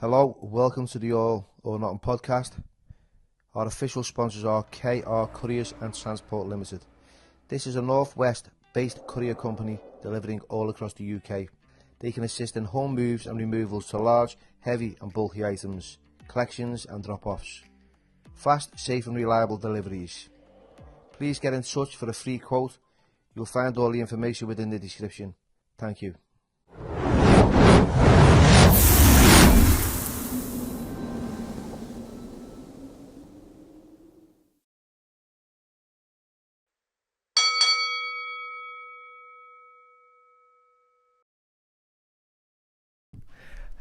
Hello, welcome to the All or Nothing podcast. Our official sponsors are KR Couriers and Transport Limited. This is a Northwest based courier company delivering all across the UK. They can assist in home moves and removals to large, heavy and bulky items, collections and drop-offs. Fast, safe and reliable deliveries. Please get in touch for a free quote. You'll find all the information within the description. Thank you.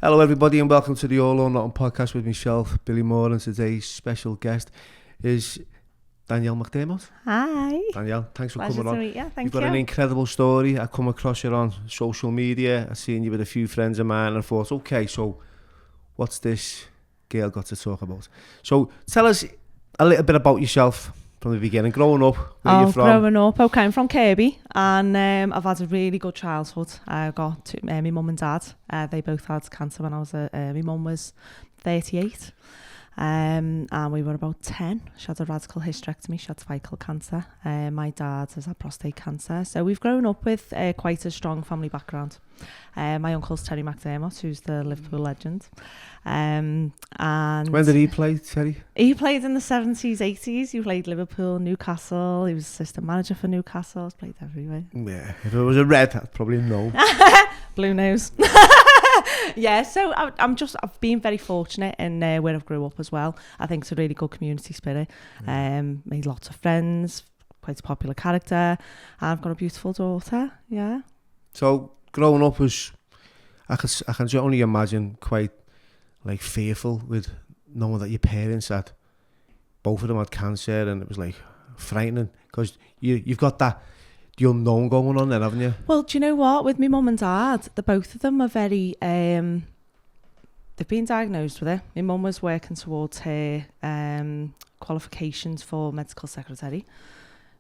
Hello everybody and welcome to the All or Nothing podcast with myself, Billy Moore, and today's special guest is Danielle McDermott. Hi. Danielle, thanks for Pleasure coming on. to meet you. Thank You've got you. an incredible story. I come across you on social media. I've seen you with a few friends of mine and I thought, okay, so what's this girl got to talk about? So tell us a little bit about yourself from the beginning. Growing up, where are you from? Growing up, okay, I'm from Kirby, and I've had a really good childhood. I got my mum and dad. They both had cancer when I was my mum was 38. And we were about 10. She had a radical hysterectomy. She had cervical cancer. My dad has had prostate cancer. So we've grown up with quite a strong family background. My uncle's Terry McDermott, who's the Liverpool legend. And when did he play, Terry? He played in the 70s, 80s. He played Liverpool, Newcastle. He was assistant manager for Newcastle. He's played everywhere. Yeah, if it was a red, I'd probably know. Blue nose. Yeah, so I've been very fortunate in where I've grew up as well. I think it's a really good community spirit. Made lots of friends, quite a popular character, and I've got a beautiful daughter. Yeah. So growing up was, I can only imagine, quite like fearful with knowing that your parents had, both of them had cancer, and it was like frightening because you've got the unknown going on then, haven't you? Well, do you know what? With my mum and dad, the both of them are very, they've been diagnosed with it. My mum was working towards her qualifications for medical secretary.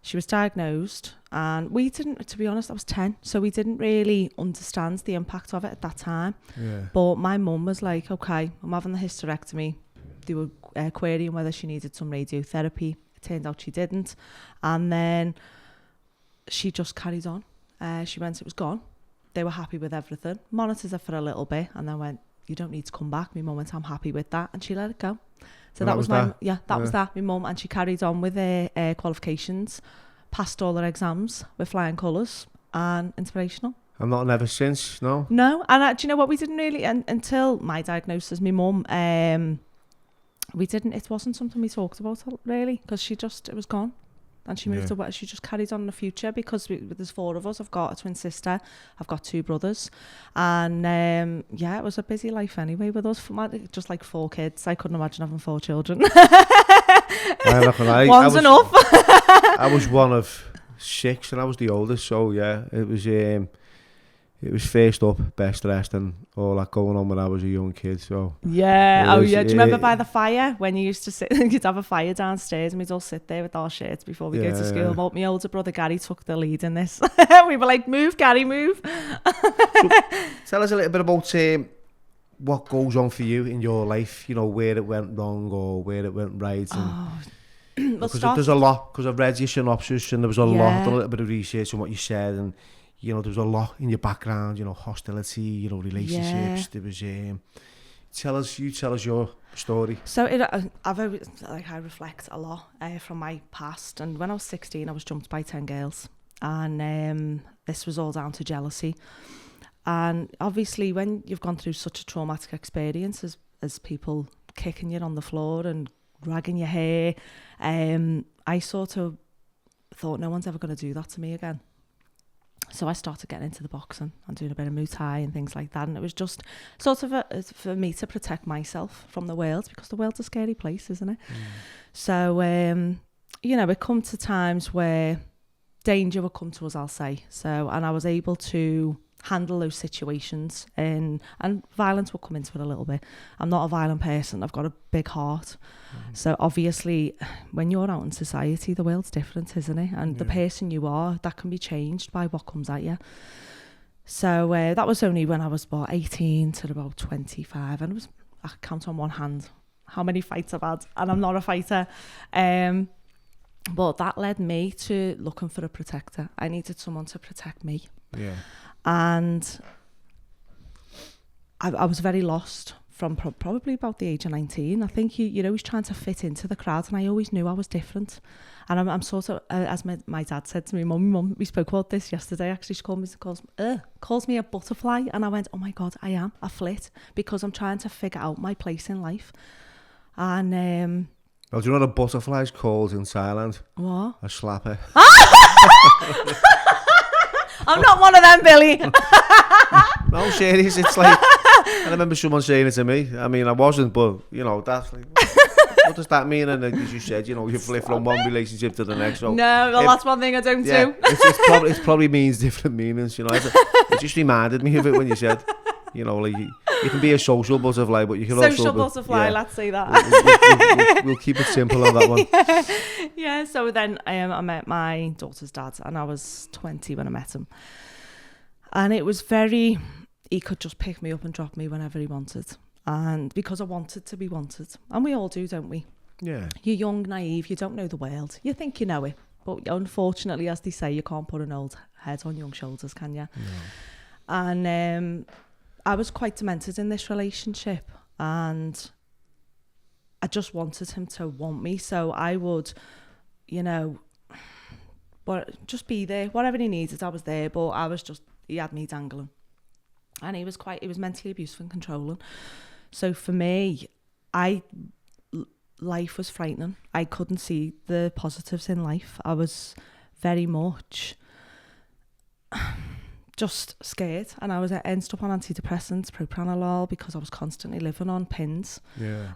She was diagnosed and we didn't, to be honest, I was 10, so we didn't really understand the impact of it at that time. Yeah. But my mum was like, okay, I'm having the hysterectomy. They were querying whether she needed some radiotherapy. It turned out she didn't. And then she just carried on. She went, it was gone. They were happy with everything. Monitored her for a little bit and then went, you don't need to come back. My mum went, I'm happy with that. And she let it go. So that was my mum. And she carried on with her qualifications, passed all her exams with flying colours and inspirational. And not ever since, no? No. And do you know what? We didn't really, until my diagnosis, my mum, it wasn't something we talked about really because it was gone. And she moved away. She just carried on in the future because there's 4 of us. I've got a twin sister. I've got 2 brothers. And it was a busy life anyway with us. Just like 4 kids. I couldn't imagine having 4 children. One's enough. I was one of 6 and I was the oldest. So yeah, it was first up, best rest and all that going on when I was a young kid. So yeah, do you remember by the fire when you used to sit? You'd have a fire downstairs and we'd all sit there with our shirts before we go to school. Yeah. My older brother Gary took the lead in this. We were like, "Move, Gary, move." So, tell us a little bit about what goes on for you in your life. You know, where it went wrong or where it went right. And because there's a lot. Because I've read your synopsis and there was a lot. Done a little bit of research on what you said and. You know, there was a lot in your background, you know, hostility, you know, relationships. There was, tell us your story. So I reflect a lot from my past. And when I was 16, I was jumped by 10 girls. And this was all down to jealousy. And obviously when you've gone through such a traumatic experience as people kicking you on the floor and dragging your hair, I sort of thought no one's ever going to do that to me again. So I started getting into the boxing and doing a bit of Muay Thai and things like that. And it was just sort of for me to protect myself from the world because the world's a scary place, isn't it? So, it come to times where danger would come to us, I'll say. So, and I was able to handle those situations and violence will come into it a little bit. I'm not a violent person. I've got a big heart. So obviously when you're out in society, the world's different, isn't it? And the person you are, that can be changed by what comes at you. So that was only when I was about 18 to about 25 and I count on one hand how many fights I've had, and I'm not a fighter. But that led me to looking for a protector. I needed someone to protect me. Yeah. And I was very lost from probably about the age of 19. I think you're always trying to fit into the crowd, and I always knew I was different. And I'm sort of, as my dad said to me, Mum, we spoke about this yesterday, actually, she calls me a butterfly, and I went, oh my God, I am a flit, because I'm trying to figure out my place in life. And well, do you know what a butterfly's called in Thailand? what? A slapper. I'm not one of them, Billy. No, serious, it's like, I remember someone saying it to me. I mean, I wasn't, but, you know, that's like, what does that mean? And as you said, you know, you flip from one relationship to the next. So no, well, that's one thing I don't do. It probably means different meanings, you know. It just reminded me of it when you said, you know, like, you can be a social butterfly, but you can social also... butterfly, let's say that. We'll keep it simple on that one. Yeah, so then I met my daughter's dad, and I was 20 when I met him. And it was very... He could just pick me up and drop me whenever he wanted. And because I wanted to be wanted. And we all do, don't we? Yeah. You're young, naive, you don't know the world. You think you know it. But unfortunately, as they say, you can't put an old head on young shoulders, can you? No. And I was quite demented in this relationship. And I just wanted him to want me. So I would, you know, just be there. Whatever he needed, I was there. But he had me dangling. And he was mentally abusive and controlling. So for me, life was frightening. I couldn't see the positives in life. I was very much just scared. And I ended up on antidepressants, propranolol, because I was constantly living on pins. Yeah.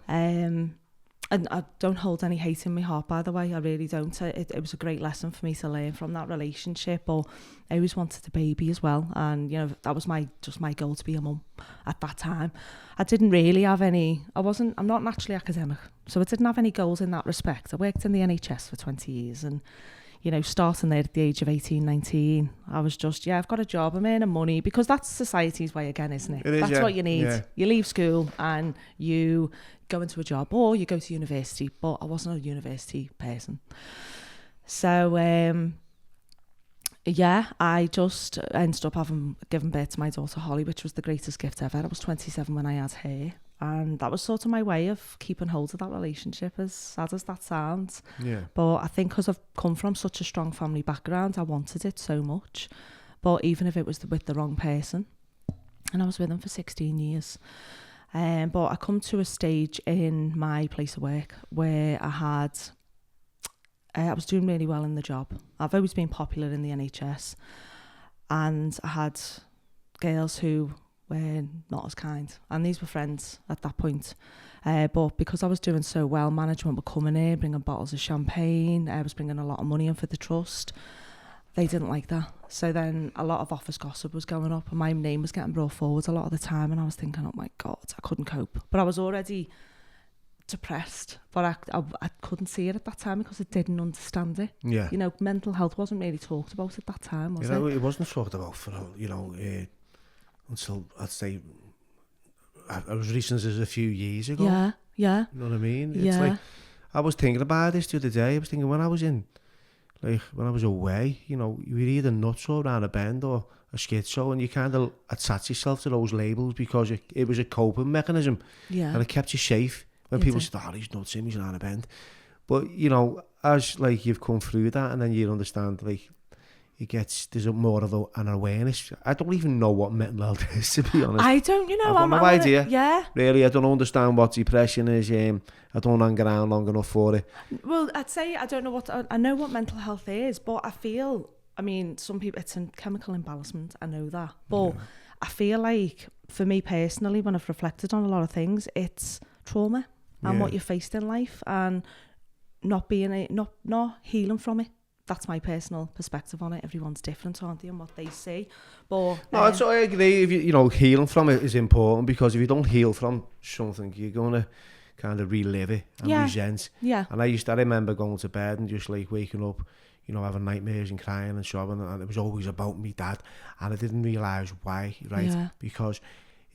And I don't hold any hate in my heart, by the way. I really don't. It was a great lesson for me to learn from that relationship. But I always wanted a baby as well. And, you know, that was my goal, to be a mum at that time. I didn't really have any... I'm not naturally academic. So I didn't have any goals in that respect. I worked in the NHS for 20 years. And, you know, starting there at the age of 18, 19, I was just, I've got a job, I'm earning money. Because that's society's way again, isn't it? It is, that's what you need. Yeah. You leave school and you... go into a job, or you go to university, but I wasn't a university person. So I just ended up given birth to my daughter Holly, which was the greatest gift ever. I was 27 when I had her, and that was sort of my way of keeping hold of that relationship, as sad as that sounds. Yeah. But I think because I've come from such a strong family background, I wanted it so much. But even if it was with the wrong person, and I was with him for 16 years. But I come to a stage in my place of work where I was doing really well in the job. I've always been popular in the NHS, and I had girls who were not as kind, and these were friends at that point. But because I was doing so well, management were coming in, bringing bottles of champagne. I was bringing a lot of money in for the trust. They didn't like that. So then a lot of office gossip was going up, and my name was getting brought forward a lot of the time, and I was thinking, oh my God, I couldn't cope. But I was already depressed, but I couldn't see it at that time because I didn't understand it. Yeah. You know, mental health wasn't really talked about at that time, was it? It wasn't talked about for, you know, until, I'd say, as recent as a few years ago. Yeah, yeah. You know what I mean? Yeah. It's like, I was thinking about this the other day. I was thinking when I was away, you know, you were either nuts or around a bend or a schizo, and you kind of attach yourself to those labels because it was a coping mechanism. Yeah. And it kept you safe when people said, oh, he's nuts, he's around a bend. But, you know, as, like, you've come through that and then you understand, like, there's more of an awareness. I don't even know what mental health is, to be honest. I don't, you know, I've no idea. Yeah. Really, I don't understand what depression is. I don't hang around long enough for it. Well, I'd say I know what mental health is, but I mean, some people, it's a chemical imbalancement, I know that. But yeah. I feel like, for me personally, when I've reflected on a lot of things, it's trauma and what you faced in life, and not healing from it. That's my personal perspective on it. Everyone's different, aren't they, and what they see. But no, I agree. If you know, healing from it is important, because if you don't heal from something, you're gonna kind of relive it and resent. Yeah. And I remember going to bed and just like waking up, you know, having nightmares and crying and sobbing, and it was always about me dad, and I didn't realise why, right? Yeah. Because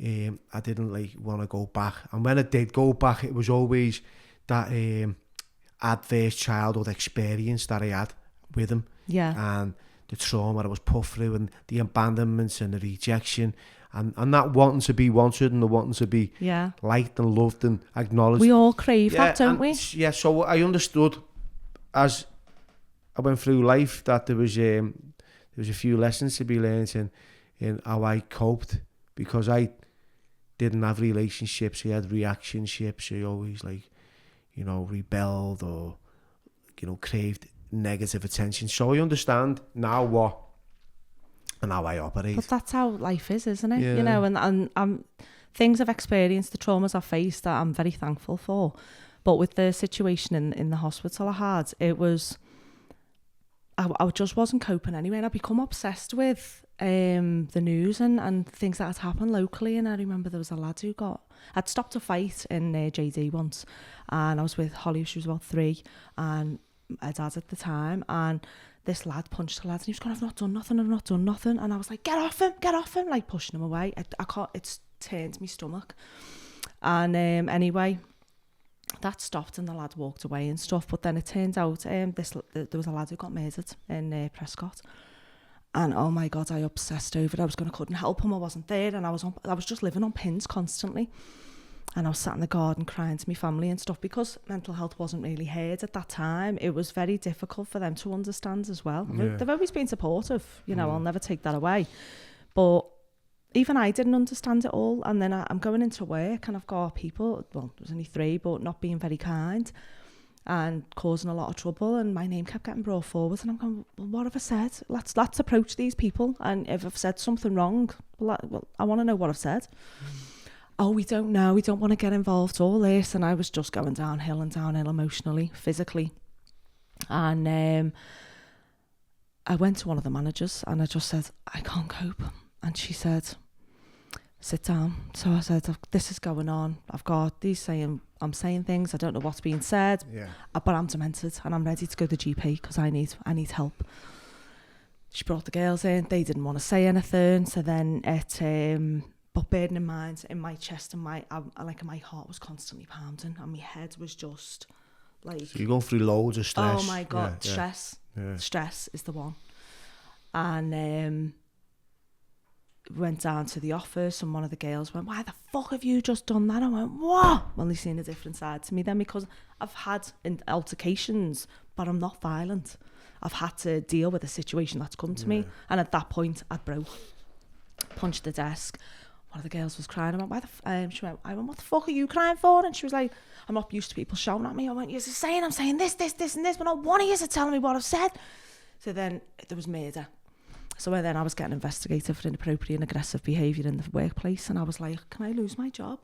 I didn't like want to go back. And when I did go back, it was always that adverse childhood experience that I had with him. Yeah. And the trauma I was put through, and the abandonments and the rejection, and that wanting to be wanted and the wanting to be liked and loved and acknowledged. We all crave that, don't we? Yeah, so I understood as I went through life that there was a few lessons to be learned in how I coped, because I didn't have relationships. I had reactionships. I always rebelled or craved negative attention. So I understand now how I operate. But that's how life is, isn't it? Yeah. And things I've experienced, the traumas I've faced, that I'm very thankful for. But with the situation in the hospital I had, it was, I just wasn't coping anyway, and I become obsessed with the news and things that had happened locally. And I remember there was a lad I'd stopped a fight in JD once, and I was with Holly, she was about 3, and my dad at the time, and this lad punched the lad, and he was going, I've not done nothing. And I was like, get off him, like pushing him away. I can't, it's turned my stomach. And anyway, that stopped, and the lad walked away and stuff. But then it turned out there was a lad who got murdered in Prescott. And oh my God, I obsessed over it. Couldn't help him. I wasn't there, and I was just living on pins constantly. And I was sat in the garden crying to my family and stuff, because mental health wasn't really heard at that time. It was very difficult for them to understand as well. Yeah. They've always been supportive, I'll never take that away. But even I didn't understand it all. And then I'm going into work, and I've got people, well, there's only 3, but not being very kind and causing a lot of trouble. And my name kept getting brought forward, and I'm going, well, what have I said? Let's approach these people. And if I've said something wrong, well, I want to know what I've said. Oh, we don't know, we don't want to get involved, all this. And I was just going downhill emotionally, physically. And I went to one of the managers, and I just said, I can't cope. And she said, sit down. So I said, this is going on. I've got these I'm saying things, I don't know what's being said, but I'm demented, and I'm ready to go to the GP because I need help. She brought the girls in, they didn't want to say anything. So then but bearing in mind, in my chest and my heart was constantly pounding, and my head was just like... So you're going through loads of stress. Oh my God, stress. Yeah. Stress is the one. And went down to the office, and one of the girls went, why the fuck have you just done that? I went, what? Well, they've seen a different side to me then, because I've had altercations, but I'm not violent. I've had to deal with a situation that's come to me, and at that point, I broke. Punched the desk. One of the girls was crying. I went, she went, what the fuck are you crying for? And she was like, I'm not used to people shouting at me. I went, you're saying I'm saying this, and this, but not one of you are telling me what I've said. So then there was murder. So then I was getting investigated for inappropriate and aggressive behaviour in the workplace, and I was like, can I lose my job?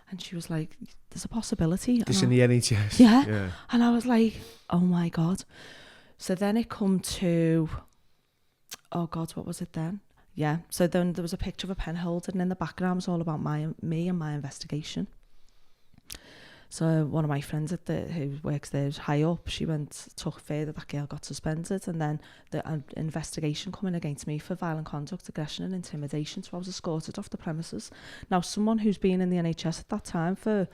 And she was like, there's a possibility. Just in the NHS? Yeah. And I was like, oh my God. So then it come to, oh God, what was it then? Yeah, so then there was a picture of a pen holder, and in the background was all about me and my investigation. So one of my friends who works there, high up, she took further, that girl got suspended, and then the investigation coming against me for violent conduct, aggression and intimidation. So I was escorted off the premises. Now, someone who's been in the NHS at that time for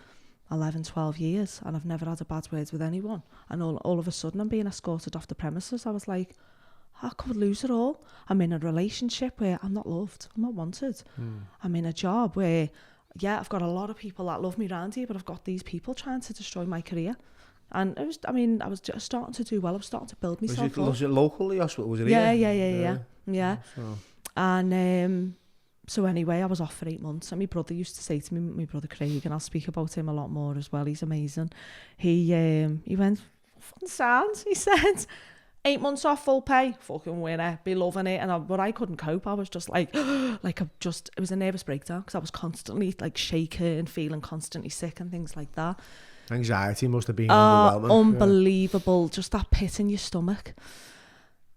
11, 12 years, and I've never had a bad word with anyone, and all of a sudden I'm being escorted off the premises. I was like, I could lose it all. I'm in a relationship where I'm not loved, I'm not wanted. I'm in a job where, I've got a lot of people that love me around here, but I've got these people trying to destroy my career. And it was, I was just starting to do well. I was starting to build myself up. Was it locally hospital? Was it here? Yeah. So. And so anyway, I was off for 8 months, and my brother used to say to me, my brother Craig, and I'll speak about him a lot more as well, he's amazing. He went, fucking sound, he said, 8 months off full pay, fucking winner, be loving it. But I couldn't cope. I was just like it was a nervous breakdown, because I was constantly like shaking and feeling constantly sick and things like that. Anxiety must have been overwhelming. Unbelievable, just that pit in your stomach.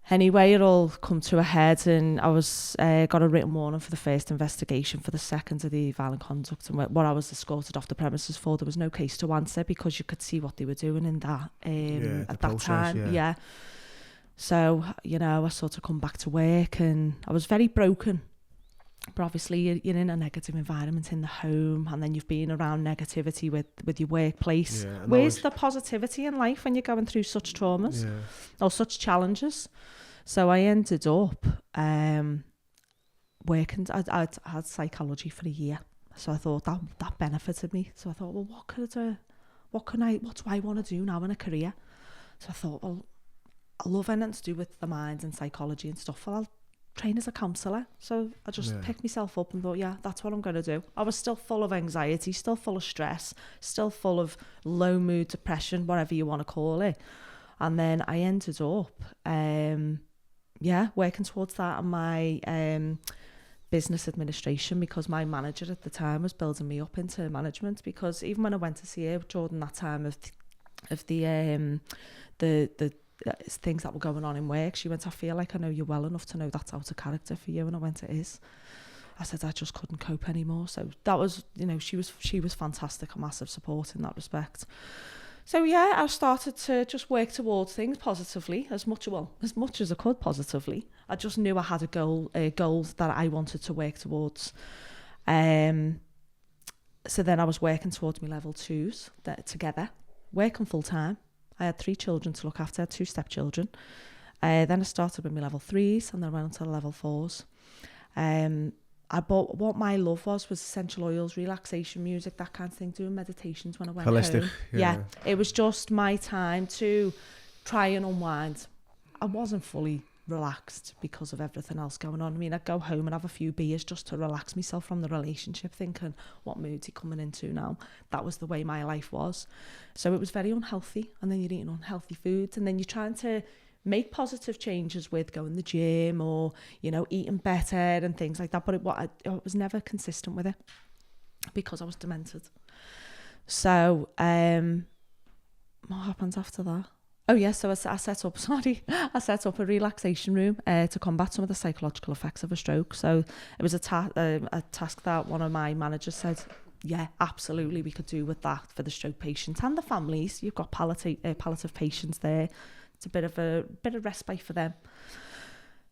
Anyway, it all come to a head, and I was got a written warning for the first investigation. For the second of the violent conduct, and what I was escorted off the premises for, there was no case to answer, because you could see what they were doing in that at that time. Yeah. So, I sort of come back to work, and I was very broken. But obviously you're in a negative environment in the home, and then you've been around negativity with your workplace. Where's the positivity in life when you're going through such traumas or such challenges? So I ended up working. I'd had psychology for a year, so I thought that benefited me. So I thought, well, what do I want to do now in a career? So I thought, well, I love anything to do with the mind and psychology and stuff. Well, I'll train as a counsellor. So I just picked myself up and thought, yeah, that's what I'm going to do. I was still full of anxiety, still full of stress, still full of low mood, depression, whatever you want to call it. And then I ended up, working towards that and my business administration, because my manager at the time was building me up into management. Because even when I went to see her during that time of the things that were going on in work, she went, I feel like I know you well enough to know that's out of character for you. And I went, it is. I said, I just couldn't cope anymore. So that was, she was fantastic, a massive support in that respect. So yeah, I started to just work towards things positively, as much as I could positively. I just knew I had goals that I wanted to work towards. So then I was working towards my level 2s together, working full time. I had 3 children to look after, 2 stepchildren. Then I started with my level 3s, and then went on to the level 4s. What my love was essential oils, relaxation music, that kind of thing, doing meditations when I went holistic, home. Yeah, it was just my time to try and unwind. I wasn't fully relaxed because of everything else going on. I mean, I'd go home and have a few beers just to relax myself from the relationship, thinking, what mood's he coming into now? That was the way my life was. So it was very unhealthy, and then you're eating unhealthy foods, and then you're trying to make positive changes with going to the gym or, eating better and things like that. But I was never consistent with it because I was demented. So what happens after that? Oh yeah, so I set up a relaxation room to combat some of the psychological effects of a stroke. So it was a task that one of my managers said, yeah, absolutely, we could do with that for the stroke patients and the families. You've got palliative patients there. It's a bit of respite for them.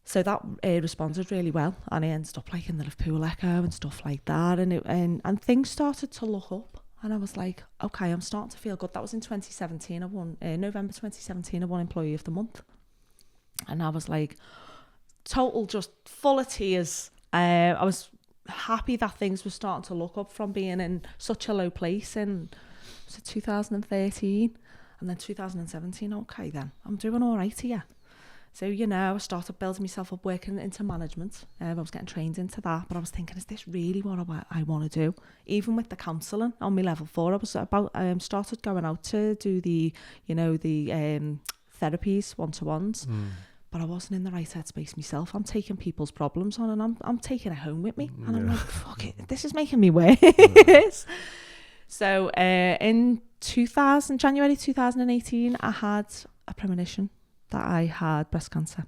So that responded really well, and I ended up in the Liverpool Echo and stuff like that, and things started to look up. And I was like, okay, I'm starting to feel good. That was in 2017. I won November 2017. I won Employee of the Month, and I was like, total just full of tears. I was happy that things were starting to look up from being in such a low place in 2013, and then 2017. Okay, then I'm doing all right here. So, I started building myself up, working into management. I was getting trained into that, but I was thinking, is this really what I want to do? Even with the counselling on my level 4, I was started going out to do the therapies, one-to-ones, but I wasn't in the right headspace myself. I'm taking people's problems on, and I'm taking it home with me, and I'm like, fuck it, this is making me worse. So, in January 2018, I had a premonition that I had breast cancer,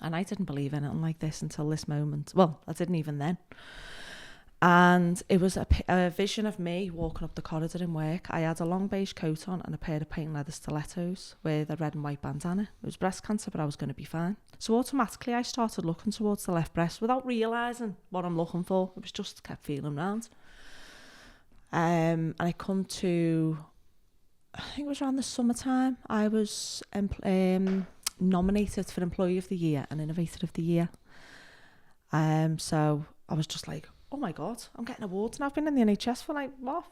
and I didn't believe in it like this until this moment. Well, I didn't even then. And it was a vision of me walking up the corridor in work. I had a long beige coat on and a pair of patent leather stilettos with a red and white bandana. It was breast cancer, but I was going to be fine. So automatically I started looking towards the left breast without realising what I'm looking for. It was just kept feeling round. And I come to, I think it was around the summertime, I was nominated for Employee of the Year and Innovator of the Year. So I was just like, oh my God, I'm getting awards, and I've been in the NHS for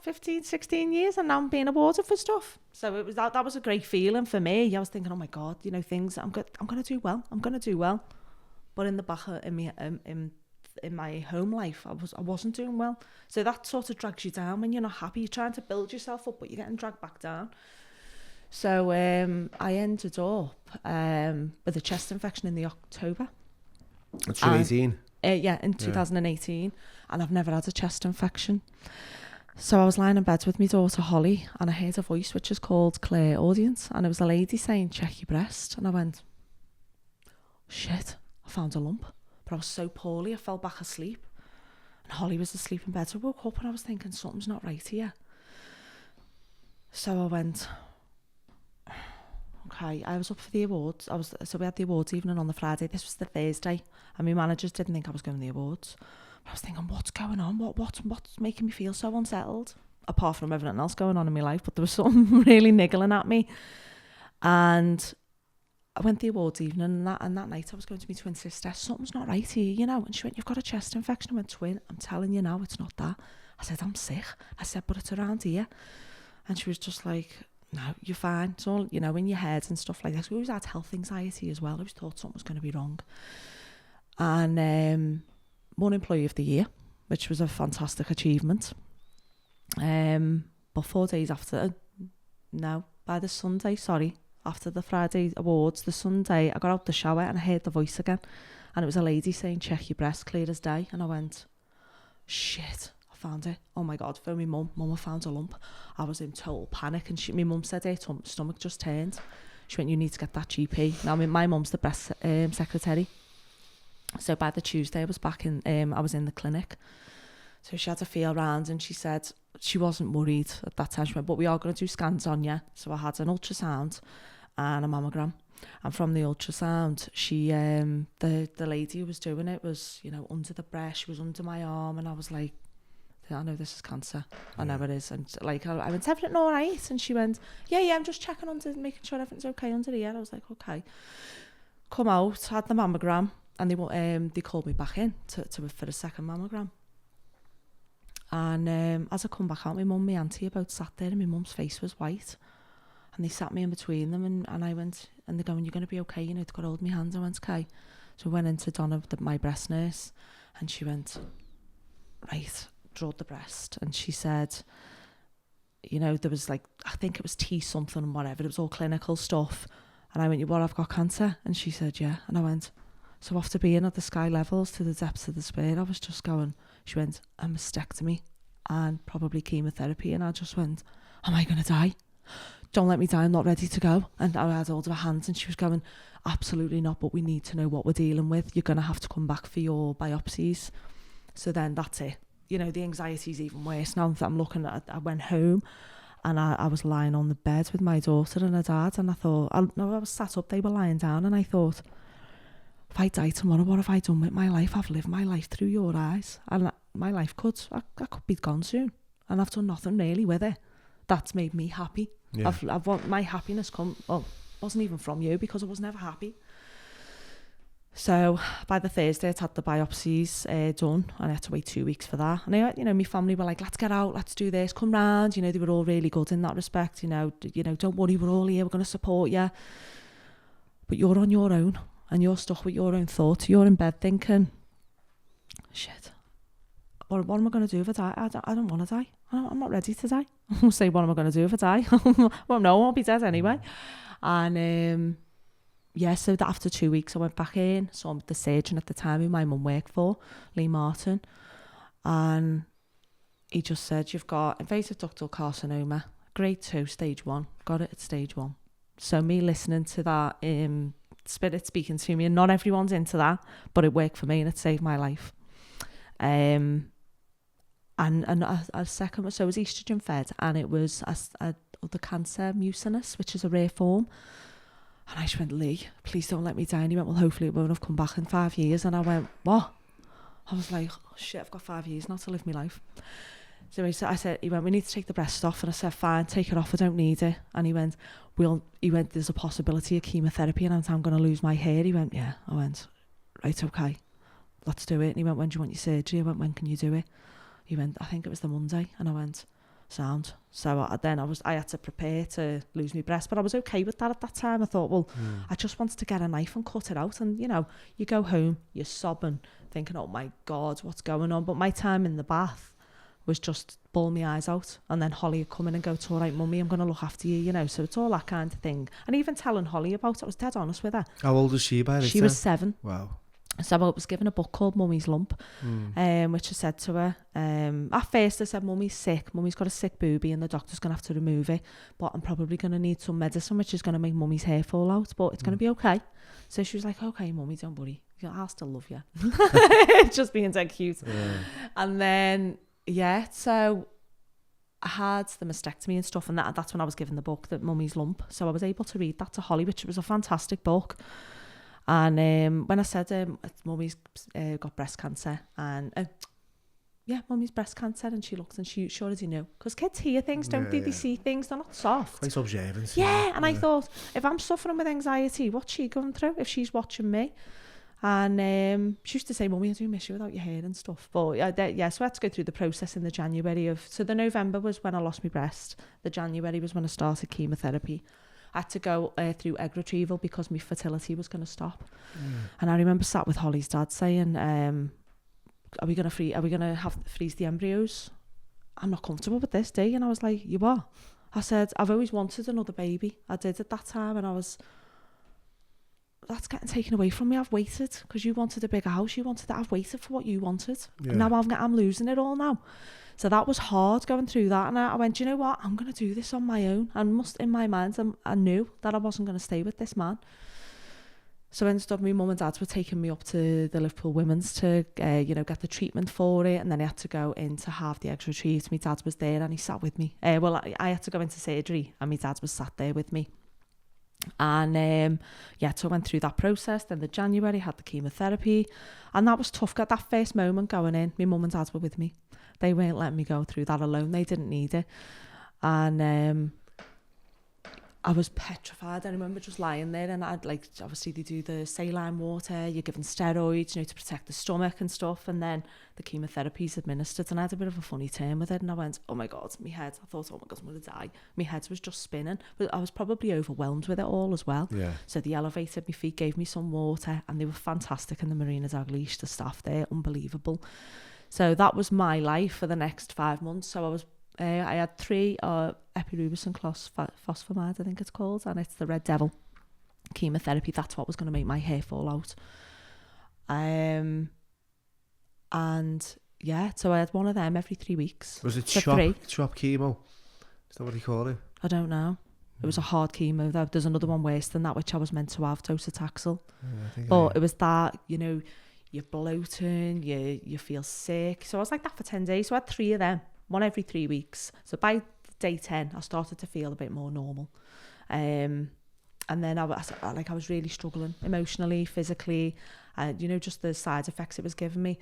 15, 16 years, and now I'm being awarded for stuff. So it was that was a great feeling for me. I was thinking, oh my God, things, I'm going to do well. I'm going to do well. But in the back of in my home life, I wasn't doing well. So that sort of drags you down when you're not happy. You're trying to build yourself up, but you're getting dragged back down. So I ended up with a chest infection in the October. That's 2018. In 2018, and I've never had a chest infection. So I was lying in bed with my daughter Holly, and I heard a voice which is called Clear Audience, and it was a lady saying, check your breast. And I went, shit, I found a lump. But I was so poorly, I fell back asleep, and Holly was asleep in bed. So I woke up and I was thinking, something's not right here. So I went, okay, okay, I was up for the awards. So we had the awards evening on the Friday. This was the Thursday, and my managers didn't think I was going to the awards. But I was thinking, what's going on? What's making me feel so unsettled? Apart from everything else going on in my life, but there was something really niggling at me. And I went to the awards evening, and that night I was going to my twin sister. Something's not right here, you know. And she went, "You've got a chest infection." I went, "Twin, I'm telling you now, it's not that." I said, "I'm sick." I said, "But it's around here." And she was just like, "No, you're fine. It's all, you know, in your head and stuff like that." We always had health anxiety as well. I always thought something was going to be wrong. And won Employee of the Year, which was a fantastic achievement. But 4 days after, by the Sunday, after the Friday awards, the Sunday, I got out the shower and I heard the voice again. And it was a lady saying, "Check your breast, clear as day." And I went, shit, I found it. Oh my God, phone my mum. Mum, I found a lump. I was in total panic. And my mum said, "Hey, stomach just turned." She went, "You need to get that GP." Now, my mum's the breast secretary. So by the Tuesday, I was back in, I was in the clinic. So she had to feel around, and she said she wasn't worried at that time. She went, "But we are going to do scans on you." So I had an ultrasound and a mammogram. And from the ultrasound, she, the lady who was doing it was, you know, under the breast. She was under my arm, and I was like, "I know this is cancer. I know it is." And like, I went, "Everything all right?" And she went, yeah, I'm just checking under, making sure everything's okay under here. I was like, okay. Come out, had the mammogram, and they called me back in for a second mammogram. And as I come back out, my mum, my auntie about sat there, and my mum's face was white. And they sat me in between them, and I went, and they're going, "You're going to be okay, you know." They got hold of my hands. I went, "Okay." So I went into Donna, my breast nurse, and she went, right, drawed the breast, and she said, you know, there was like, I think it was T something and whatever, it was all clinical stuff. And I went, "Well, I've got cancer." And she said, "Yeah." And I went, so after being at the sky levels to the depths of despair, I was just going, she went, "A mastectomy and probably chemotherapy." And I just went, "Am I going to die? Don't let me die, I'm not ready to go." And I had hold of her hands, and she was going, "Absolutely not, but we need to know what we're dealing with. You're going to have to come back for your biopsies." So then that's it. You know, the anxiety's even worse now that I'm looking at it. I went home, and I was lying on the bed with my daughter and her dad, and I thought, I was sat up, they were lying down, and I thought, if I die tomorrow, what have I done with my life? I've lived my life through your eyes, and my life I could be gone soon, and I've done nothing really with it. That's made me happy. Yeah. I've my happiness wasn't even from you, because I was never happy. So by the Thursday, I'd had the biopsies done, and I had to wait 2 weeks for that. And I, you know, my family were like, "Let's get out, let's do this, come round." You know, they were all really good in that respect. You know, "Don't worry, we're all here, we're going to support you." But you're on your own, and you're stuck with your own thoughts. You're in bed thinking, shit, what am I going to do if I die? I don't want to die. I'm not ready to die. I'll say, what am I going to do if I die? Well, no, I'll be dead anyway. And so that after 2 weeks, I went back in, saw the surgeon at the time who my mum worked for, Lee Martin. And he just said, "You've got invasive ductal carcinoma, grade 2, stage 1. Got it at stage 1. So me listening to that, spirit speaking to me, and not everyone's into that, but it worked for me, and it saved my life. And a second, so it was estrogen fed, and it was the cancer mucinous, which is a rare form. And I just went, "Lee, please don't let me die." And he went, "Well, hopefully it won't have come back in 5 years." And I went, "What?" I was like, "Oh, shit, I've got 5 years now to live my life." So he went, "We need to take the breast off." And I said, "Fine, take it off, I don't need it." And he went, "There's a possibility of chemotherapy, and I'm going to lose my hair." He went, "Yeah." I went, "Right, okay, let's do it." And he went, "When do you want your surgery?" I went, "When can you do it?" He went, "I think it was the Monday." And I went, "Sound." So I had to prepare to lose my breast, but I was okay with that at that time. I thought, well, I just wanted to get a knife and cut it out. And, you know, you go home, you're sobbing, thinking, "Oh my God, what's going on?" But my time in the bath was just bawl my eyes out. And then Holly would come in and go, "It's all right, Mummy, I'm going to look after you," you know. So it's all that kind of thing. And even telling Holly about it, I was dead honest with her. How old was she by this time? She was 7. Wow. So I was given a book called Mummy's Lump, which I said to her, at first I said, "Mummy's sick, Mummy's got a sick boobie and the doctor's going to have to remove it, but I'm probably going to need some medicine which is going to make Mummy's hair fall out, but it's going to be okay." So she was like, "Okay, Mummy, don't worry, I'll still love you." Just being so cute. Yeah. And then, so I had the mastectomy and stuff, and that's when I was given the book, The Mummy's Lump. So I was able to read that to Holly, which was a fantastic book. And when I said, Mummy's got breast cancer, and Mummy's breast cancer, and she looked and she sure as you know, because kids hear things, don't they? They see things, they're not soft. Quite observant. Yeah, and I thought, if I'm suffering with anxiety, what's she going through if she's watching me? And she used to say, Mummy, I do miss you without your hair and stuff. But so I had to go through the process in the January so the November was when I lost my breast. The January was when I started chemotherapy. I had to go through egg retrieval because my fertility was going to stop. And I remember sat with Holly's dad saying, are we going to freeze the embryos? I'm not comfortable with this, and I was like, you are? I said, I've always wanted another baby. I did at that time, and that's getting taken away from me. I've waited because you wanted a bigger house. I've waited for what you wanted. Yeah. And now I'm losing it all now. So that was hard going through that. And I went, you know what? I'm going to do this on my own. And in my mind, I knew that I wasn't going to stay with this man. So instead, my mum and dad were taking me up to the Liverpool Women's to, get the treatment for it. And then I had to go in to have the eggs retrieved. My dad was there and he sat with me. I had to go into surgery and my dad was sat there with me. And so I went through that process. Then the January, had the chemotherapy, and that was tough. Got that first moment going in, my mum and dad were with me. They weren't letting me go through that alone. They didn't need it. And I was petrified. I remember just lying there, and I'd obviously they do the saline water, you're given steroids, to protect the stomach and stuff, and then the chemotherapy's administered, and I had a bit of a funny time with it, and I went, oh my God, my head, I thought, oh my God, I'm going to die. My head was just spinning, but I was probably overwhelmed with it all as well. Yeah. So they elevated my feet, gave me some water, and they were fantastic in the Marina Dalglish, the staff there, unbelievable. So that was my life for the next 5 months. So I had 3 epirubicin phosphamide, I think it's called, and it's the Red Devil chemotherapy. That's what was going to make my hair fall out. So I had one of them every 3 weeks. Was it chop chemo? Is that what you call it? I don't know. It was a hard chemo. There's another one worse than that, which I was meant to have, docetaxel. It was that, you're bloating, you feel sick. So I was like that for 10 days. So I had 3 of them. One every 3 weeks. So by day 10, I started to feel a bit more normal. And then I was really struggling emotionally, physically, just the side effects it was giving me.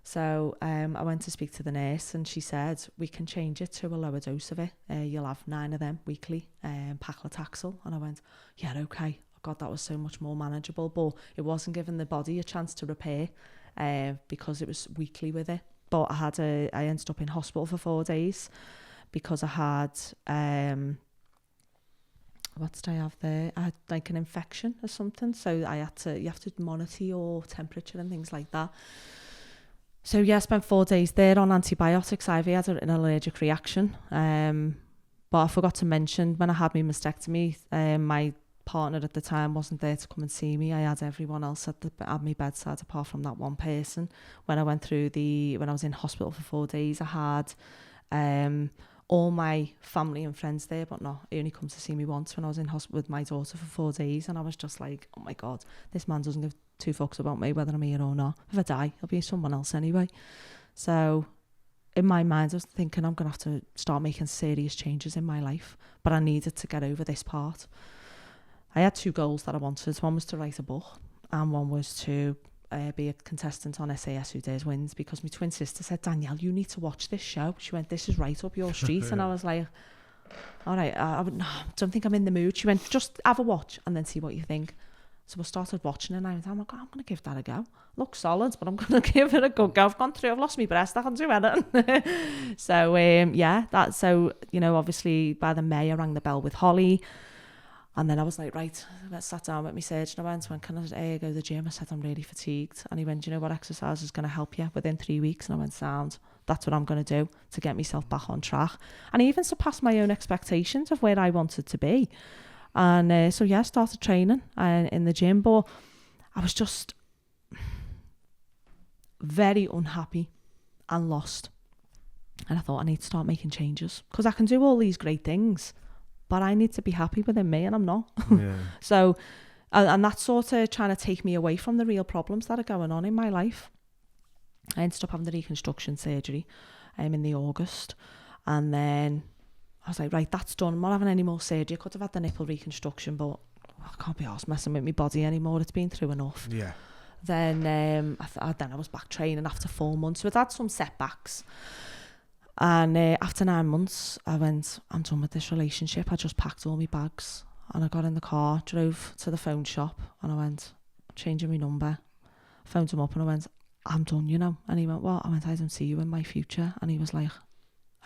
So I went to speak to the nurse, and she said, we can change it to a lower dose of it. You'll have 9 of them weekly, paclitaxel. And I went, yeah, okay. God, that was so much more manageable. But it wasn't giving the body a chance to repair because it was weekly with it. But I ended up in hospital for 4 days because I had, what did I have there? I had an infection or something. So you have to monitor your temperature and things like that. So I spent 4 days there on antibiotics. I had an allergic reaction. But I forgot to mention, when I had my mastectomy, my partner at the time wasn't there to come and see me. I had everyone else at my bedside apart from that one person. When I was in hospital for 4 days, I had all my family and friends there, but he only come to see me once when I was in hospital with my daughter for 4 days. And I was just like, oh my God, this man doesn't give 2 fucks about me, whether I'm here or not. If I die, I'll be someone else anyway. So in my mind, I was thinking I'm going to have to start making serious changes in my life, but I needed to get over this part. I had 2 goals that I wanted. One was to write a book, and one was to be a contestant on SAS Who Dares Wins, because my twin sister said, Danielle, you need to watch this show. She went, this is right up your street. And I was like, all right, I don't think I'm in the mood. She went, just have a watch and then see what you think. So I started watching it, and I went, oh my God, I'm going to give that a go. Looks solid, but I'm going to give it a good go. I've gone through, I've lost my breast, I can do anything. So, obviously by the May, I rang the bell with Holly. And then I was like, right, let's sat down with my surgeon. I went, can I go to the gym? I said, I'm really fatigued. And he went, you know what exercise is going to help you within 3 weeks? And I went, sound, that's what I'm going to do to get myself back on track. And I even surpassed my own expectations of where I wanted to be. And I started training in the gym. But I was just very unhappy and lost. And I thought, I need to start making changes, because I can do all these great things, but I need to be happy within me, and I'm not. Yeah. So, and that's sort of trying to take me away from the real problems that are going on in my life. I ended up having the reconstruction surgery in the August. And then I was like, right, that's done. I'm not having any more surgery. I could have had the nipple reconstruction, but I can't be arsed messing with my body anymore. It's been through enough. Yeah. Then then I was back training after 4 months. So I'd had some setbacks. And after 9 months, I went, I'm done with this relationship. I just packed all my bags and I got in the car, drove to the phone shop, and I went, changing my number. Phoned him up and I went, I'm done, you know. And he went, what? I went, I don't see you in my future. And he was like,